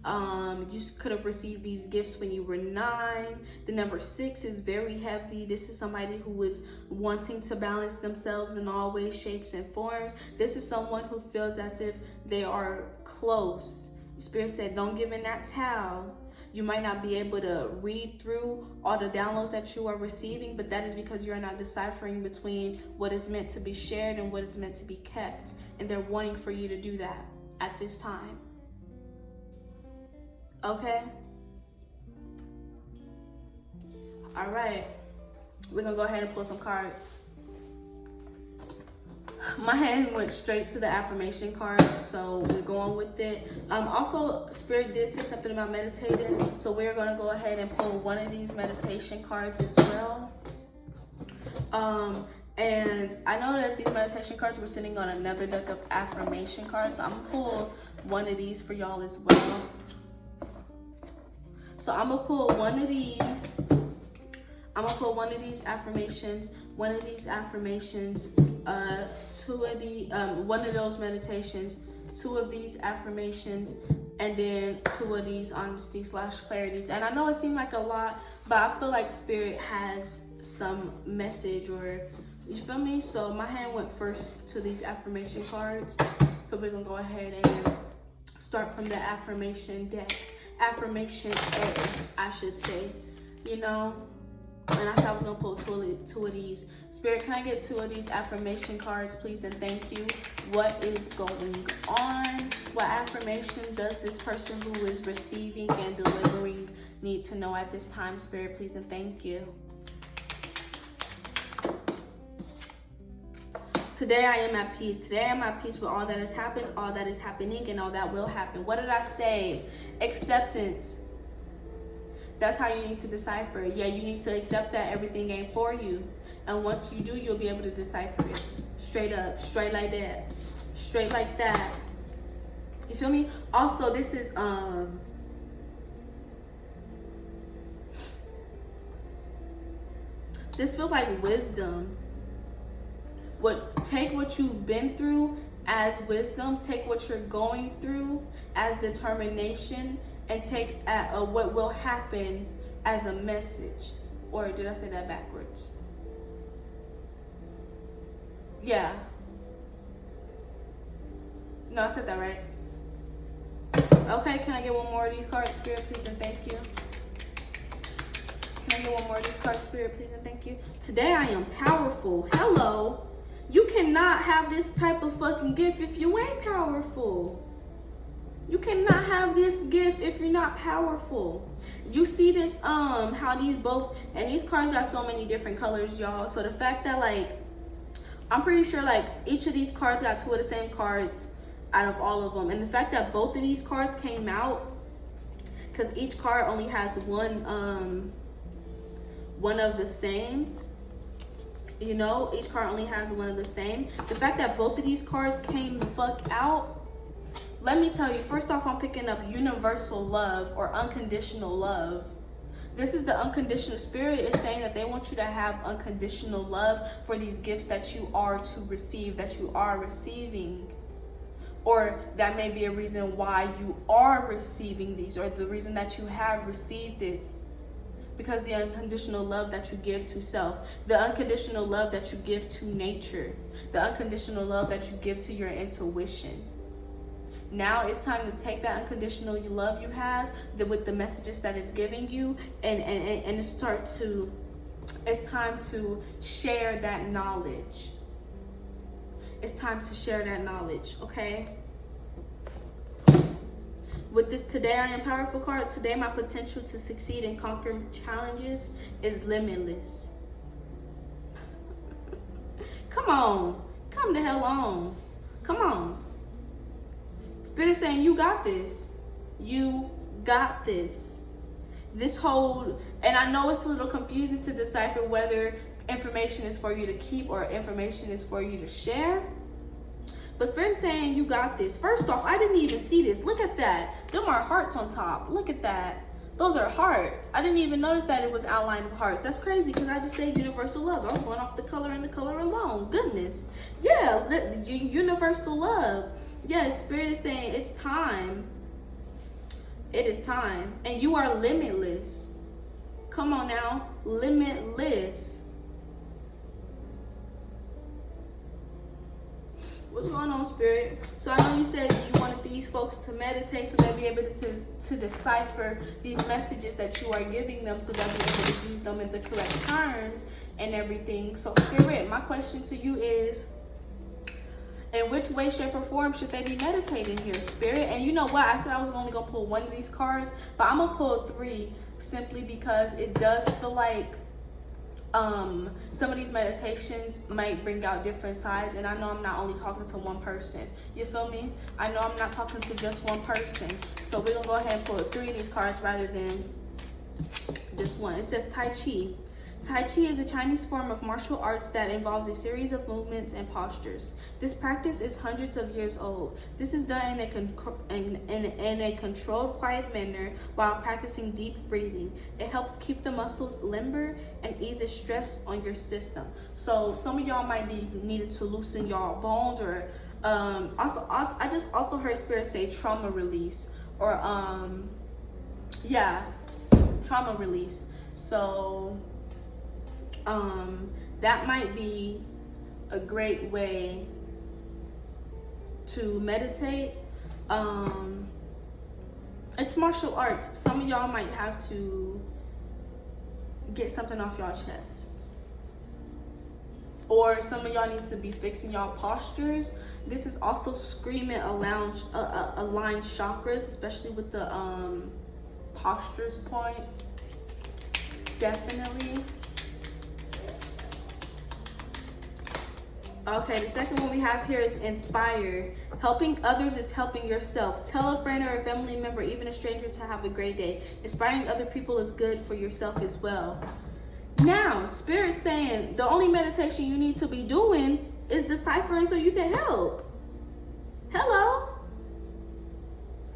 You could have received these gifts when you were 9. The number 6 is very heavy. This is somebody who is wanting to balance themselves in all ways, shapes, and forms. This is someone who feels as if they are close. Spirit said, don't give in that towel. You might not be able to read through all the downloads that you are receiving, but that is because you're not deciphering between what is meant to be shared and what is meant to be kept. And they're wanting for you to do that at this time. Okay? All right. We're going to go ahead and pull some cards. My hand went straight to the affirmation cards, so we're going with it. Also, Spirit did say something about meditating, so we're going to go ahead and pull one of these meditation cards as well. And I know that these meditation cards were sitting on another deck of affirmation cards, so I'm going to pull one of these for y'all as well. So I'm going to pull one of these. I'm going to pull one of these affirmations, one of these affirmations, one of those meditations, 2 of these affirmations, and then 2 of these honesty/clarities. And I know it seemed like a lot, but I feel like Spirit has some message, or you feel me? So my hand went first to these affirmation cards. So we're going to go ahead and start from the affirmation deck. Affirmation A, I should say, you know. And I said I was going to pull 2 of these. Spirit, can I get 2 of these affirmation cards, please? And thank you. What is going on? What affirmation does this person who is receiving and delivering need to know at this time? Spirit, please, and thank you. Today I am at peace. Today I am at peace with all that has happened, all that is happening, and all that will happen. What did I say? Acceptance. That's how you need to decipher. Yeah, you need to accept that everything ain't for you. And once you do, you'll be able to decipher it. Straight up, straight like that. Straight like that. You feel me? Also, this is this feels like wisdom. Take what you've been through as wisdom. Take what you're going through as determination. And take what will happen as a message. Or did I say that backwards? Yeah. No, I said that right. Okay, can I get one more of these cards, Spirit, please, and thank you? Can I get one more of these cards, Spirit, please, and thank you? Today I am powerful. Hello. You cannot have this type of fucking gift if you ain't powerful. You cannot have this gift if you're not powerful. You see this, how these both, and these cards got so many different colors, y'all. So the fact that, like, I'm pretty sure, like, each of these cards got 2 of the same cards out of all of them. And the fact that both of these cards came out, because each card only has one of the same. You know, each card only has one of the same. The fact that both of these cards came the fuck out, let me tell you, first off, I'm picking up universal love or unconditional love. This is the unconditional. Spirit is saying that they want you to have unconditional love for these gifts that you are to receive, that you are receiving. Or that may be a reason why you are receiving these, or the reason that you have received this. Because the unconditional love that you give to self, the unconditional love that you give to nature, the unconditional love that you give to your intuition. Now it's time to take that unconditional love you have with the messages that it's giving you and it's time to share that knowledge. It's time to share that knowledge, okay? With this Today I Am Powerful card, today my potential to succeed and conquer challenges is limitless. Come on. Come the hell on. Come on. Spirit is saying you got this. You got this. This whole, and I know it's a little confusing to decipher whether information is for you to keep or information is for you to share. But Spirit is saying you got this. First off, I didn't even see this. Look at that. Them are hearts on top. Look at that. Those are hearts. I didn't even notice that it was outlined with hearts. That's crazy because I just said universal love. I was going off the color and the color alone. Goodness. Yeah, universal love. Yeah, Spirit is saying it's time. It is time. And you are limitless. Come on now. Limitless. What's going on, Spirit? So I know you said you wanted these folks to meditate so they'll be able to decipher these messages that you are giving them so they'll be able to use them in the correct terms and everything. So, Spirit, my question to you is, in which way, shape, or form should they be meditating here, Spirit? And you know what? I said I was only going to pull one of these cards, but I'm going to pull 3 simply because it does feel like some of these meditations might bring out different sides, and I know I'm not only talking to one person. You feel me? I know I'm not talking to just one person. So we're gonna go ahead and pull 3 of these cards rather than just one. It says Tai Chi. Tai Chi is a Chinese form of martial arts that involves a series of movements and postures. This practice is hundreds of years old. This is done in a controlled, quiet manner while practicing deep breathing. It helps keep the muscles limber and eases stress on your system. So some of y'all might be needed to loosen y'all bones, or also I just also heard Spirit say trauma release, or trauma release. So that might be a great way to meditate. It's martial arts. Some of y'all might have to get something off y'all chests, or some of y'all need to be fixing y'all postures. This is also screaming aligned chakras, especially with the postures point. Definitely. Okay, the second one we have here is inspire. Helping others is helping yourself. Tell a friend or a family member, even a stranger, to have a great day. Inspiring other people is good for yourself as well. Now, Spirit's saying the only meditation you need to be doing is deciphering so you can help. Hello?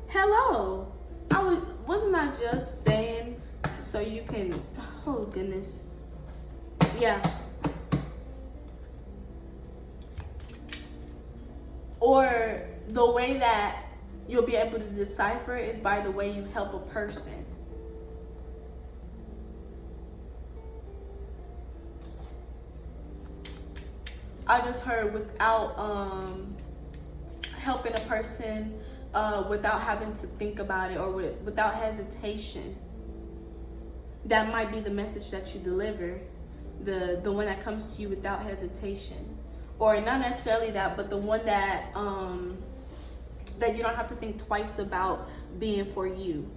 Hello? Wasn't I just saying so you can, oh goodness. Yeah. Or the way that you'll be able to decipher is by the way you help a person. I just heard without helping a person without having to think about it, or without hesitation. That might be the message that you deliver, the one that comes to you without hesitation. Or not necessarily that, but the one that that you don't have to think twice about being for you.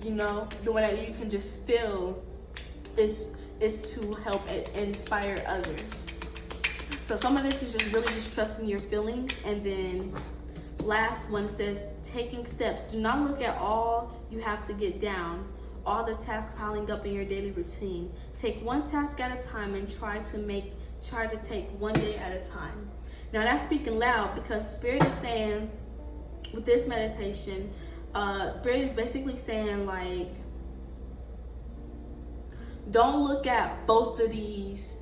You know, the one that you can just feel is to help inspire others. So some of this is just really just trusting your feelings. And then last one says taking steps. Do not look at all you have to get down, all the tasks piling up in your daily routine. Take one task at a time and try to take one day at a time. Now that's speaking loud, because Spirit is saying with this meditation, Spirit is basically saying, like, don't look at both of these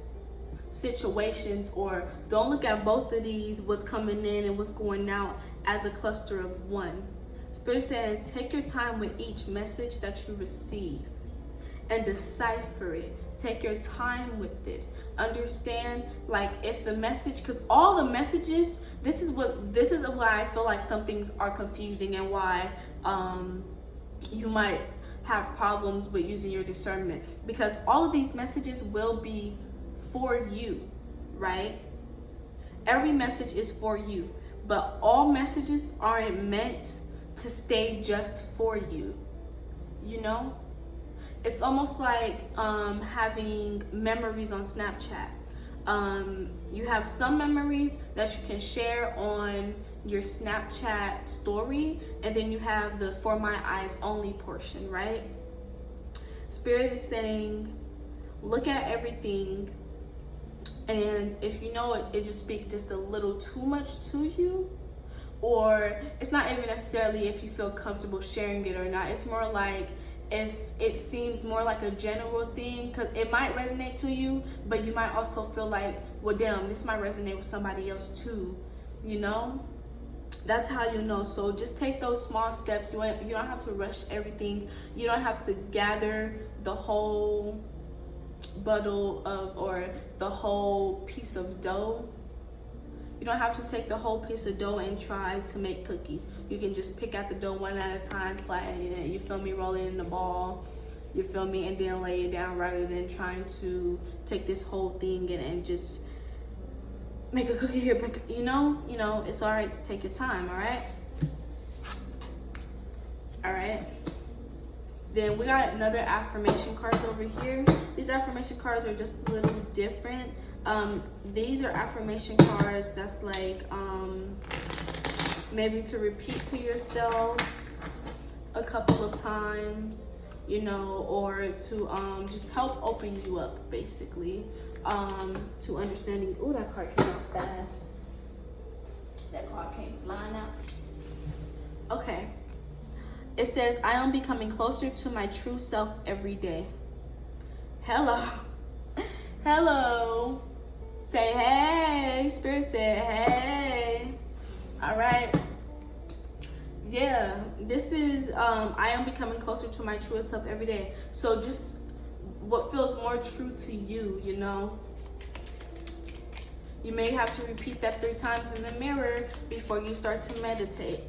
situations, or don't look at both of these, what's coming in and what's going out, as a cluster of one. Spirit is saying take your time with each message that you receive and decipher it. Take your time with it. Understand, like, if the message, because all the messages, this is why I feel like some things are confusing, and why you might have problems with using your discernment, because all of these messages will be for you, right? Every message is for you, but all messages aren't meant to stay just for you, you know? It's almost like having memories on Snapchat. You have some memories that you can share on your Snapchat story, and then you have the for my eyes only portion, right? Spirit is saying, look at everything, and if you know it just speaks just a little too much to you, or it's not even necessarily if you feel comfortable sharing it or not. It's more like if it seems more like a general thing, because it might resonate to you, but you might also feel like, well, damn, this might resonate with somebody else too, you know? That's how you know. So just take those small steps. You don't have to rush everything. You don't have to gather the whole bundle of, or the whole piece of dough. You don't have to take the whole piece of dough and try to make cookies. You can just pick out the dough one at a time, flatten it, you feel me, roll it in the ball, you feel me, and then lay it down, rather than trying to take this whole thing and just make a cookie here, you know, it's all right to take your time, all right? All right. Then we got another affirmation cards over here. These affirmation cards are just a little different. These are affirmation cards that's like maybe to repeat to yourself a couple of times, you know, or to just help open you up, basically, to understanding. Oh, that card came out fast. That card came flying out. Okay. It says, I am becoming closer to my true self every day. Hello. Hello. Say hey. Spirit said hey. All right. Yeah, this is, I am becoming closer to my truest self every day. So just what feels more true to you, you know? You may have to repeat that 3 times in the mirror before you start to meditate.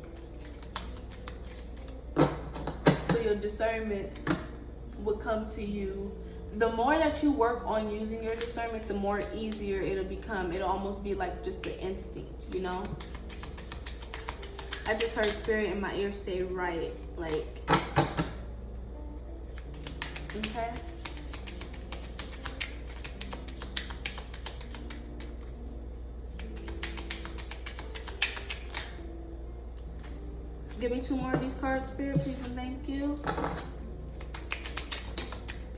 So your discernment will come to you. The more that you work on using your discernment, the more easier it'll become. It'll almost be like just the instinct, you know? I just heard spirit in my ear say right, like, okay? Give me 2 more of these cards, Spirit, please and thank you.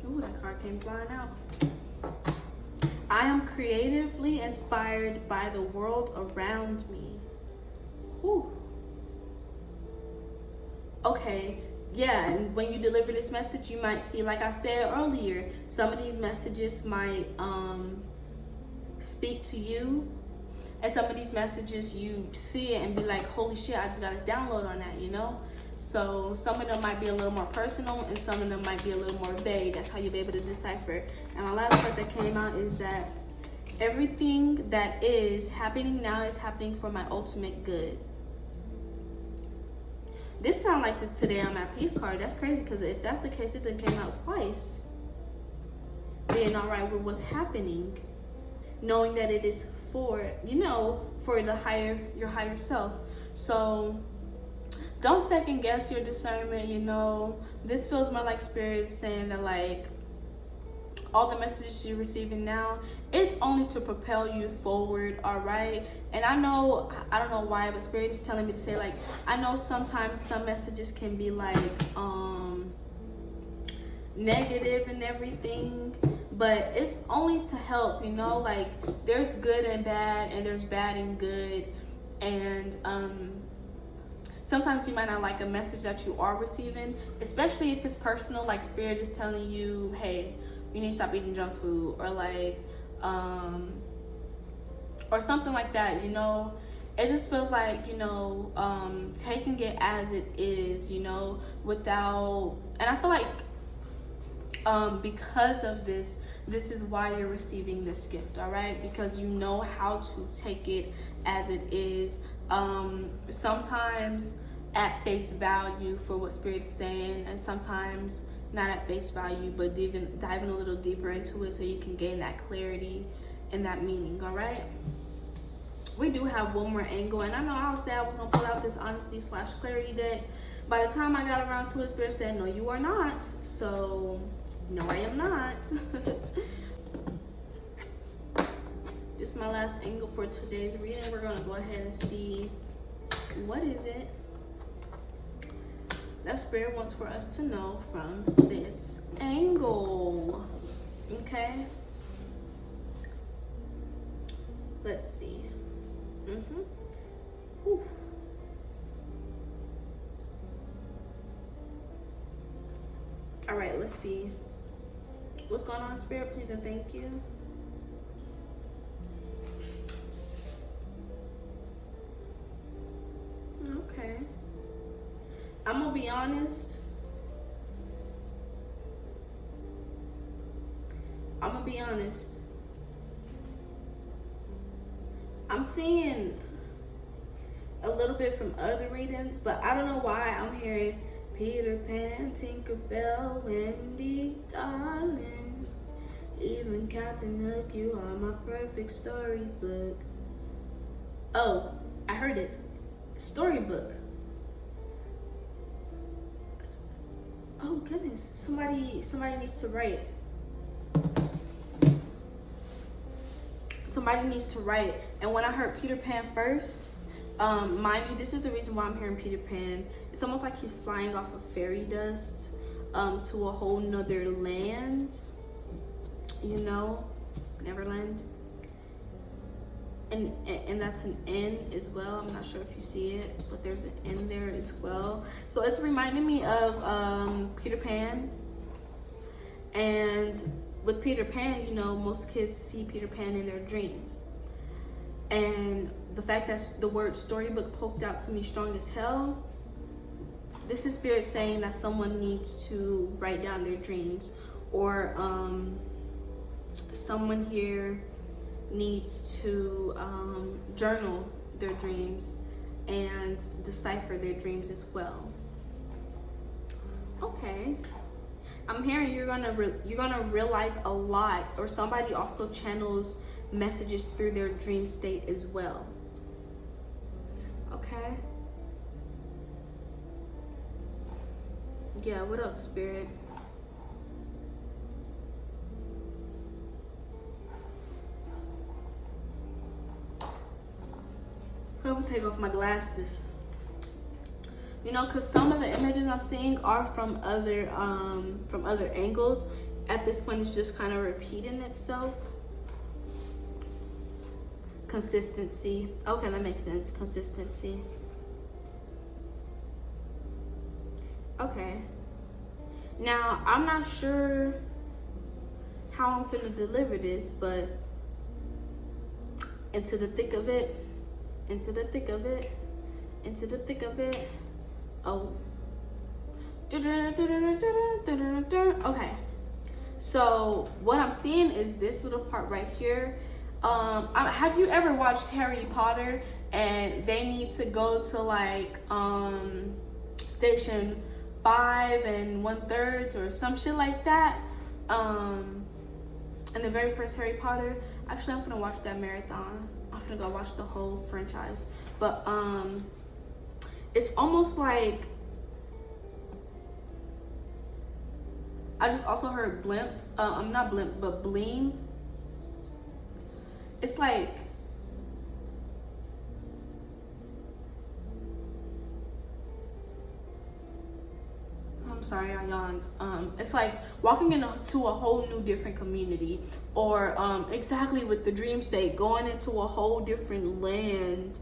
Ooh, that card came flying out. I am creatively inspired by the world around me. Ooh. Okay, yeah, and when you deliver this message, you might see, like I said earlier, some of these messages might speak to you. And some of these messages, you see it and be like, holy shit, I just got to download on that, you know? So some of them might be a little more personal and some of them might be a little more vague. That's how you'll be able to decipher. And my last part that came out is that everything that is happening now is happening for my ultimate good. This sound like this today on my peace card. That's crazy, because if that's the case, it done came out twice. Being all right with what's happening. Knowing that it is for, you know, for your higher self. So don't second guess your discernment, you know. This feels more like spirit saying that, like, all the messages you're receiving now, it's only to propel you forward, all right? And I know, I don't know why, but spirit is telling me to say, like, I know sometimes some messages can be like negative and everything, but it's only to help, you know. Like, there's good and bad, and there's bad and good, and sometimes you might not like a message that you are receiving, especially if it's personal. Like, spirit is telling you, hey, you need to stop eating junk food, or like or something like that, you know. It just feels like, you know, taking it as it is, you know, without, and I feel like because of this is why you're receiving this gift, all right? Because you know how to take it as it is. Sometimes at face value for what spirit is saying, and sometimes not at face value, but diving a little deeper into it so you can gain that clarity and that meaning, all right? We do have one more angle, and I know I was saying I was gonna pull out this honesty / clarity deck. By the time I got around to it, spirit said, no, you are not. So no, I am not. This is my last angle for today's reading. We're gonna go ahead and see what is it that spirit wants for us to know from this angle. Okay, let's see. Whew. All right, let's see. What's going on, Spirit? Please and thank you. Okay. I'm gonna be honest. I'm seeing a little bit from other readings, but I don't know why I'm hearing Peter Pan, Tinkerbell, Wendy, darling, even Captain Hook, you are my perfect storybook. Oh, I heard it. Storybook. Oh goodness, somebody needs to write. Somebody needs to write. And when I heard Peter Pan first, mind you, this is the reason why I'm hearing Peter Pan. It's almost like he's flying off of fairy dust to a whole nother land, you know, Neverland. And that's an N as well. I'm not sure if you see it, but there's an N there as well. So it's reminding me of Peter Pan. And with Peter Pan, you know, most kids see Peter Pan in their dreams. And the fact that the word storybook poked out to me strong as hell, this is Spirit saying that someone needs to write down their dreams, or someone here needs to journal their dreams and decipher their dreams as well. Okay. I'm hearing you're gonna realize a lot, or somebody also channels messages through their dream state as well. Okay. Yeah, what else, Spirit? I'm gonna take off my glasses. You know, because some of the images I'm seeing are from other angles. At this point, it's just kind of repeating itself. Consistency. Okay, that makes sense. Consistency. Okay. Now, I'm not sure how I'm finna deliver this, but into the thick of it, into the thick of it, into the thick of it. Oh. Okay. So what I'm seeing is this little part right here. Have you ever watched Harry Potter and they need to go to like station 5 1/3 or some shit like that? In the very first Harry Potter. Actually, I'm gonna watch that marathon. I'm gonna go watch the whole franchise. But it's almost like, I just also heard blimp. I'm not blimp, but bleem. It's like, I'm sorry, I yawned. It's like walking into a whole new different community, or exactly with the dream state, going into a whole different land,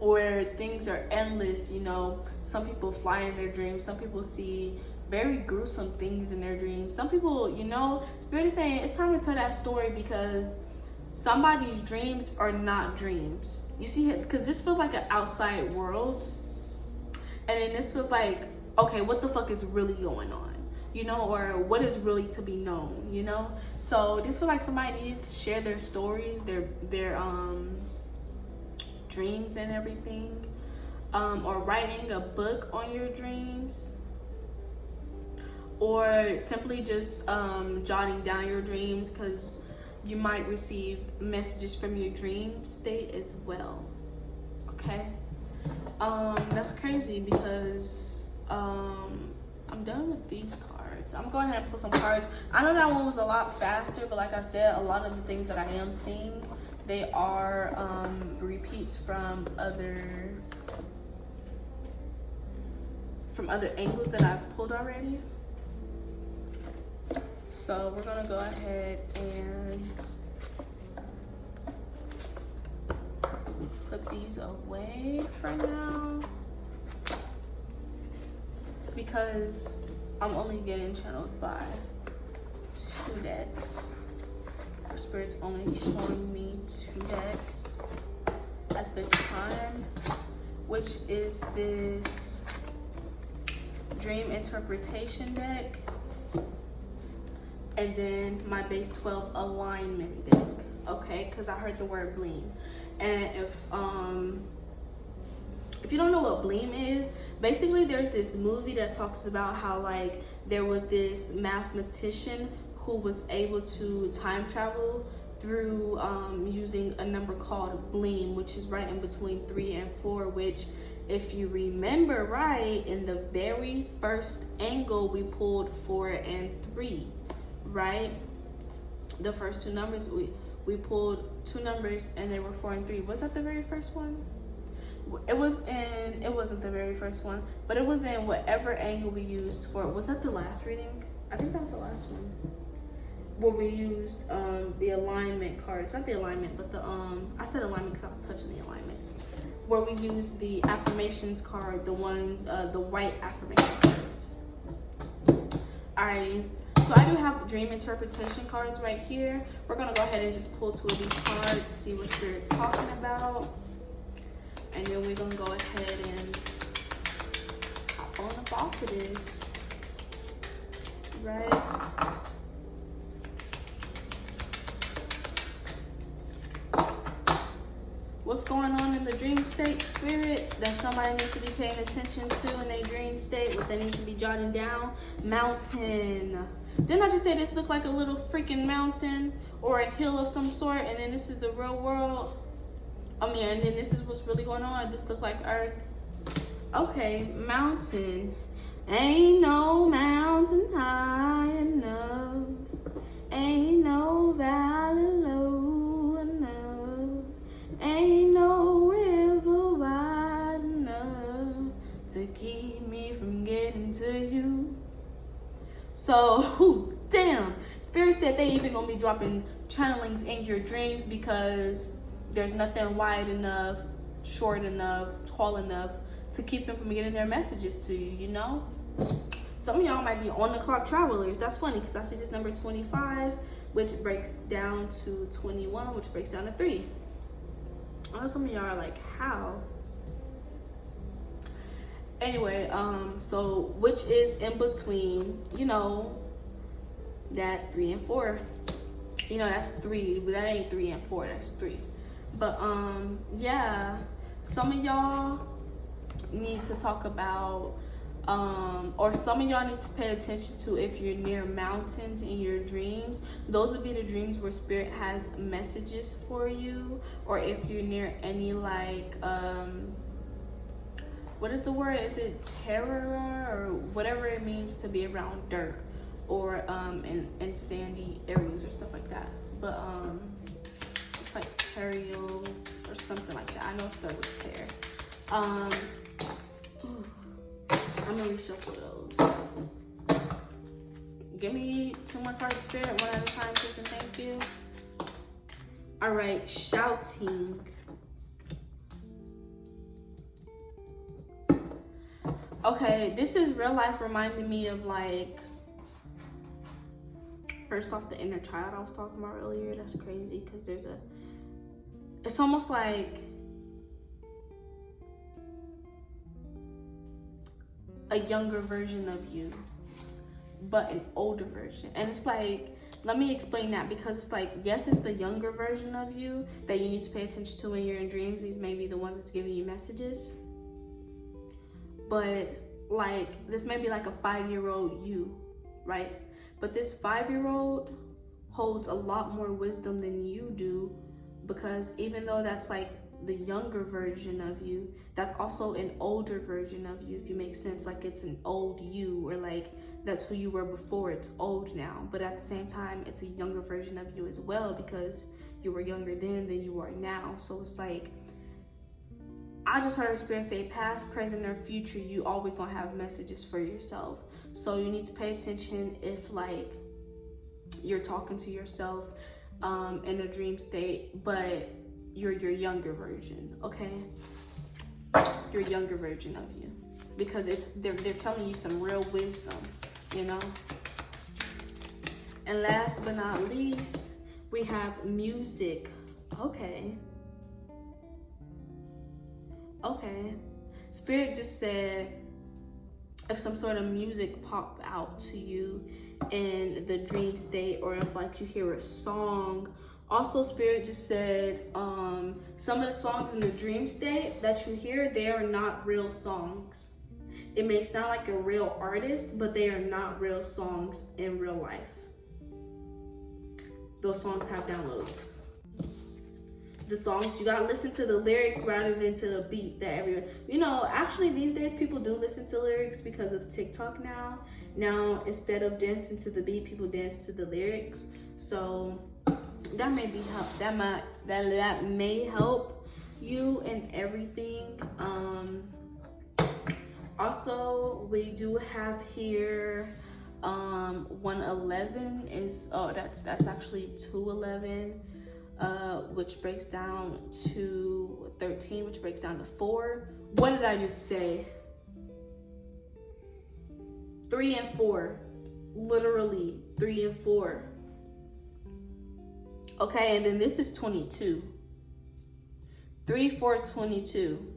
where things are endless. You know, some people fly in their dreams, some people see very gruesome things in their dreams. Some people, you know, Spirit is saying it's time to tell that story, because somebody's dreams are not dreams. You see, because this feels like an outside world, and then this feels like, okay, what the fuck is really going on, you know, or what is really to be known, you know? So this feels like somebody needed to share their stories, their dreams and everything, or writing a book on your dreams, or simply just jotting down your dreams, because you might receive messages from your dream state as well. Okay. That's crazy, because I'm done with these cards. I'm going ahead and pull some cards. I know that one was a lot faster, but like I said, a lot of the things that I am seeing, they are repeats from other angles that I've pulled already. So we're gonna go ahead and put these away for now. because I'm only getting channeled by 2 decks. Our Spirit's only showing me 2 decks at this time, which is this Dream Interpretation deck, and then my base 12 alignment deck. Okay, because I heard the word Bleem, and if you don't know what Bleem is, basically there's this movie that talks about how like there was this mathematician who was able to time travel through using a number called Bleem, which is right in between 3 and 4, which, if you remember right, in the very first angle we pulled 4 and 3, right? The first 2 numbers, we pulled 2 numbers and they were 4 and 3. Was that the very first one? It wasn't the very first one, but it was in whatever angle we used for it. Was that the last reading? I think that was the last one, where we used the alignment cards. Not the alignment, but the I said alignment because I was touching the alignment. Where we used the affirmations card, the ones, the white affirmation cards. Alrighty. So I do have dream interpretation cards right here. We're gonna go ahead and just pull 2 of these cards to see what Spirit's talking about. And then we're gonna go ahead and hop on up off of this, right? What's going on in the dream state, Spirit, that somebody needs to be paying attention to in their dream state, what they need to be jotting down? Mountain. Didn't I just say this looked like a little freaking mountain or a hill of some sort, and then this is the real world? And then this is what's really going on. This look like Earth. Okay, mountain. Ain't no mountain high enough. Ain't no valley low enough. Ain't no river wide enough to keep me from getting to you. So, damn. Spirit said they even gonna be dropping channelings in your dreams because there's nothing wide enough, short enough, tall enough to keep them from getting their messages to you, you know? Some of y'all might be on the clock travelers. That's funny because I see this number 25, which breaks down to 21, which breaks down to 3. I know some of y'all are like, how? Anyway, so which is in between, you know, that 3 and 4. You know, that's 3, but that ain't 3 and 4, that's 3. But yeah, some of y'all need to talk about or some of y'all need to pay attention to if you're near mountains in your dreams. Those would be the dreams where Spirit has messages for you, or if you're near any like what is the word? Is it terror or whatever it means to be around dirt or in sandy areas or stuff like that. But it's like Terrio or something like that. I know it starts with tear. I'm gonna reshuffle those. Give me 2 more cards, Spirit, one at a time, please and thank you. All right, shouting. Okay, this is real life reminding me of like, first off, the inner child I was talking about earlier. That's crazy because it's almost like a younger version of you, but an older version. And it's like, let me explain that, because it's like, yes, it's the younger version of you that you need to pay attention to when you're in dreams. These may be the ones that's giving you messages. But like, this may be like a 5-year-old you, right? But this 5-year-old holds a lot more wisdom than you do, because even though that's like the younger version of you, that's also an older version of you, if you make sense. Like, it's an old you, or like that's who you were before, it's old now, but at the same time it's a younger version of you as well, because you were younger then than you are now. So it's like, I just heard Spirit say past, present, or future, you always gonna have messages for yourself. So you need to pay attention if like you're talking to yourself in a dream state, but you're your younger version, okay? Your younger version of you. because they're telling you some real wisdom, you know. And last but not least, we have music. Okay. Spirit just said if some sort of music pop out to you in the dream state, or if like you hear a song. Also, Spirit just said some of the songs in the dream state that you hear, they are not real songs. It may sound like a real artist, but they are not real songs in real life. Those songs have downloads. The songs, you gotta listen to the lyrics rather than to the beat that everyone, you know, actually these days people do listen to lyrics because of TikTok now. Now, instead of dancing to the beat, people dance to the lyrics. So that may be help. That may help you in everything. Also, we do have here 111 is, oh, that's actually 211, which breaks down to 13, which breaks down to 4. What did I just say? 3 and 4, literally 3 and 4. Okay, and then this is 22. 3, 4, 22.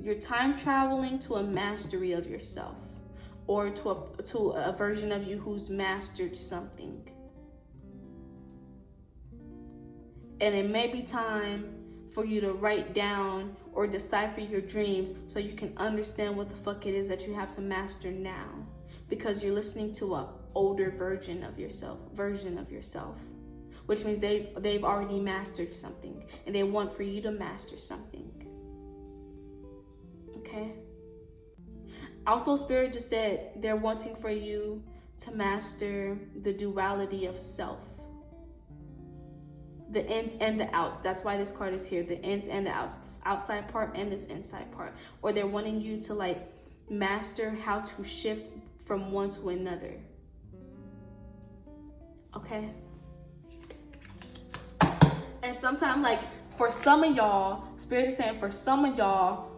You're time traveling to a mastery of yourself, or to a version of you who's mastered something. And it may be time for you to write down or decipher your dreams so you can understand what the fuck it is that you have to master now, because you're listening to a older version of yourself, which means they've already mastered something and they want for you to master something. Okay. Also, Spirit just said they're wanting for you to master the duality of self. The ins and the outs. That's why this card is here. The ins and the outs. This outside part and this inside part. Or they're wanting you to like master how to shift from one to another. Okay. And sometimes, like, for some of y'all, Spirit is saying for some of y'all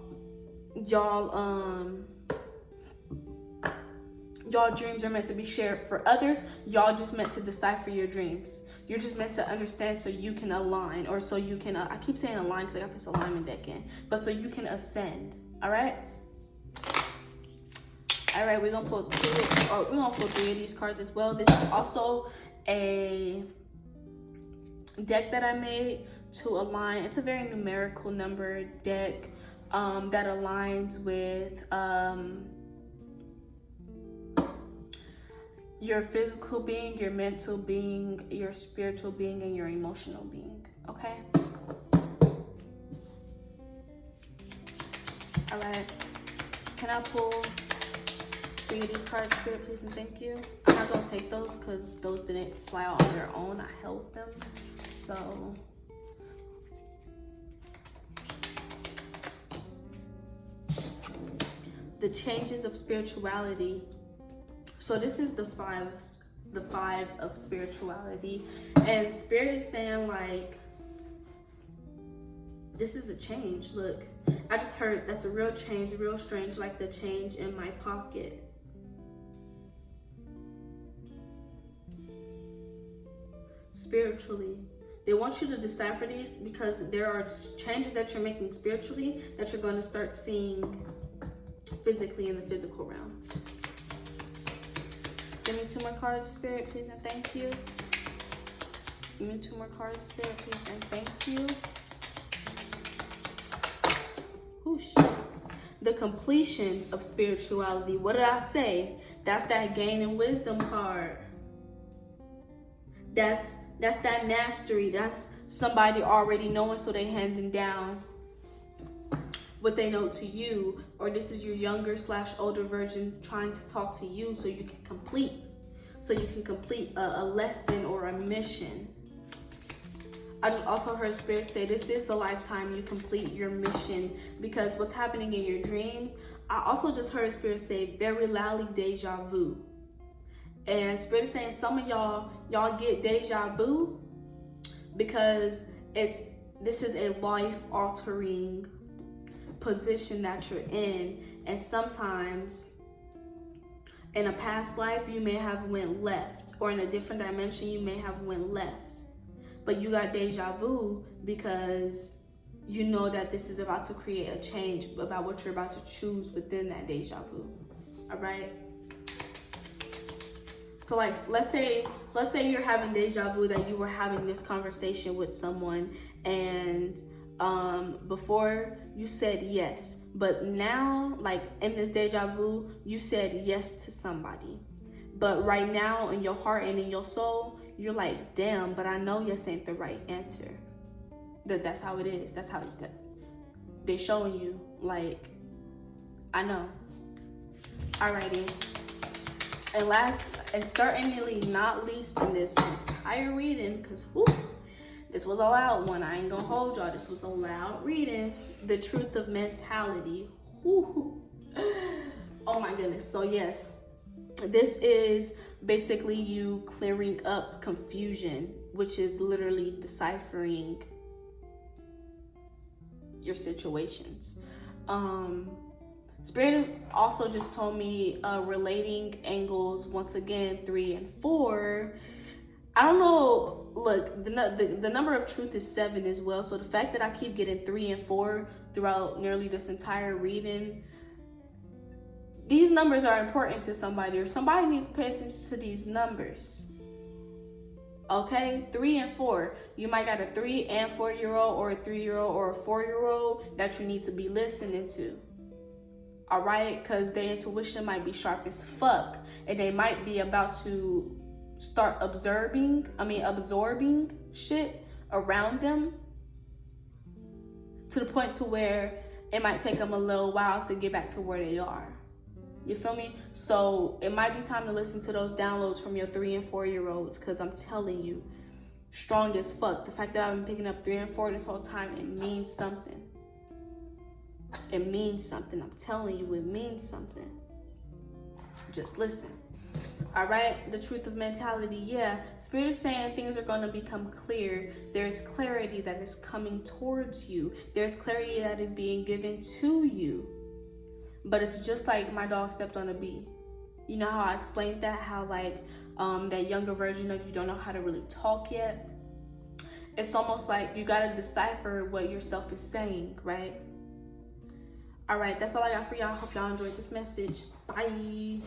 dreams are meant to be shared. For others, y'all just meant to decipher your dreams. You're just meant to understand so you can align, or so you can, I keep saying align because I got this alignment deck in, but so you can ascend, all right? All right, we're gonna pull 3 of these cards as well. This is also a deck that I made to align. It's a very numerical number deck that aligns with your physical being, your mental being, your spiritual being, and your emotional being. Okay? All right. Can I pull 3 of these cards, Spirit, please, and thank you? I'm not gonna take those because those didn't fly out on their own. I held them. So the changes of spirituality. So this is the five of spirituality, and Spirit is saying like this is the change. Look, I just heard that's a real change, real strange, like the change in my pocket. Spiritually, they want you to decipher these because there are changes that you're making spiritually that you're going to start seeing physically in the physical realm. Give me 2 more cards, Spirit, please, and thank you. Give me 2 more cards, Spirit, please, and thank you. Oh, shit. The completion of spirituality. What did I say? That's that gain in wisdom card. That's that mastery. That's somebody already knowing, so they handing down what they know to you, or this is your younger / older version trying to talk to you so you can complete a lesson or a mission. I just also heard Spirit say this is the lifetime you complete your mission, because what's happening in your dreams, I also just heard Spirit say very loudly deja vu. And Spirit is saying some of y'all get deja vu because this is a life altering position that you're in, and sometimes in a past life you may have went left, or in a different dimension you may have went left, but you got deja vu because you know that this is about to create a change about what you're about to choose within that deja vu. All right. So like, let's say you're having deja vu that you were having this conversation with someone, and before you said yes, but now, like in this deja vu, you said yes to somebody, but right now in your heart and in your soul, you're like, damn, but I know yes ain't the right answer. That's how it is. That's how they're showing you, like, I know. Alrighty. And last and certainly not least in this entire reading, because this was a loud one. I ain't gonna hold y'all. This was a loud reading. The truth of mentality. Woo. Oh my goodness. So yes, this is basically you clearing up confusion, which is literally deciphering your situations. Spirit has also just told me relating angles, once again, 3 and 4. I don't know. Look, the number of truth is 7 as well. So the fact that I keep getting 3 and 4 throughout nearly this entire reading, these numbers are important to somebody, or somebody needs to pay attention to these numbers. Okay, 3 and 4. You might got a 3 and 4-year-old, or a 3-year-old, or a 4-year-old that you need to be listening to. All right, because their intuition might be sharp as fuck, and they might be about to start absorbing shit around them, to the point to where it might take them a little while to get back to where they are. You feel me? So it might be time to listen to those downloads from your 3 and 4-year-olds, because I'm telling you, strong as fuck. The fact that I've been picking up 3 and 4 this whole time, it means something. It means something. I'm telling you, it means something. Just listen. All right, the truth of mentality. Yeah, Spirit is saying things are going to become clear. There's clarity that is coming towards you. There's clarity that is being given to you. But it's just like my dog stepped on a bee. You know how I explained that? How like that younger version of you don't know how to really talk yet? It's almost like you got to decipher what yourself is saying, right? All right, that's all I got for y'all. Hope y'all enjoyed this message. Bye.